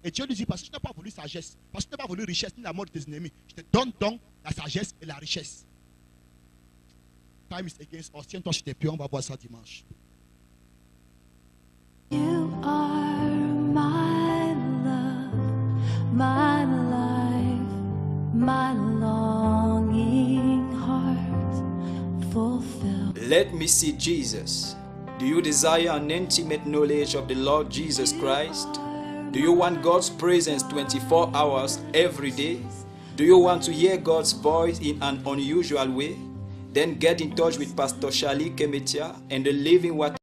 Et Dieu lui dit, parce que je n'ai pas voulu sagesse, parce que je n'ai pas voulu richesse ni la mort de tes ennemis, je te donne donc la sagesse et la richesse. Time is against us. Tiens-toi sur tes pieds, on va voir ça dimanche. You are my love, my life, my longing heart fulfilled. Let me see Jesus. Do you desire an intimate knowledge of the Lord Jesus Christ? Do you want God's presence 24 hours every day? Do you want to hear God's voice in an unusual way? Then get in touch with Pastor Charlie Kemetia and the Living Water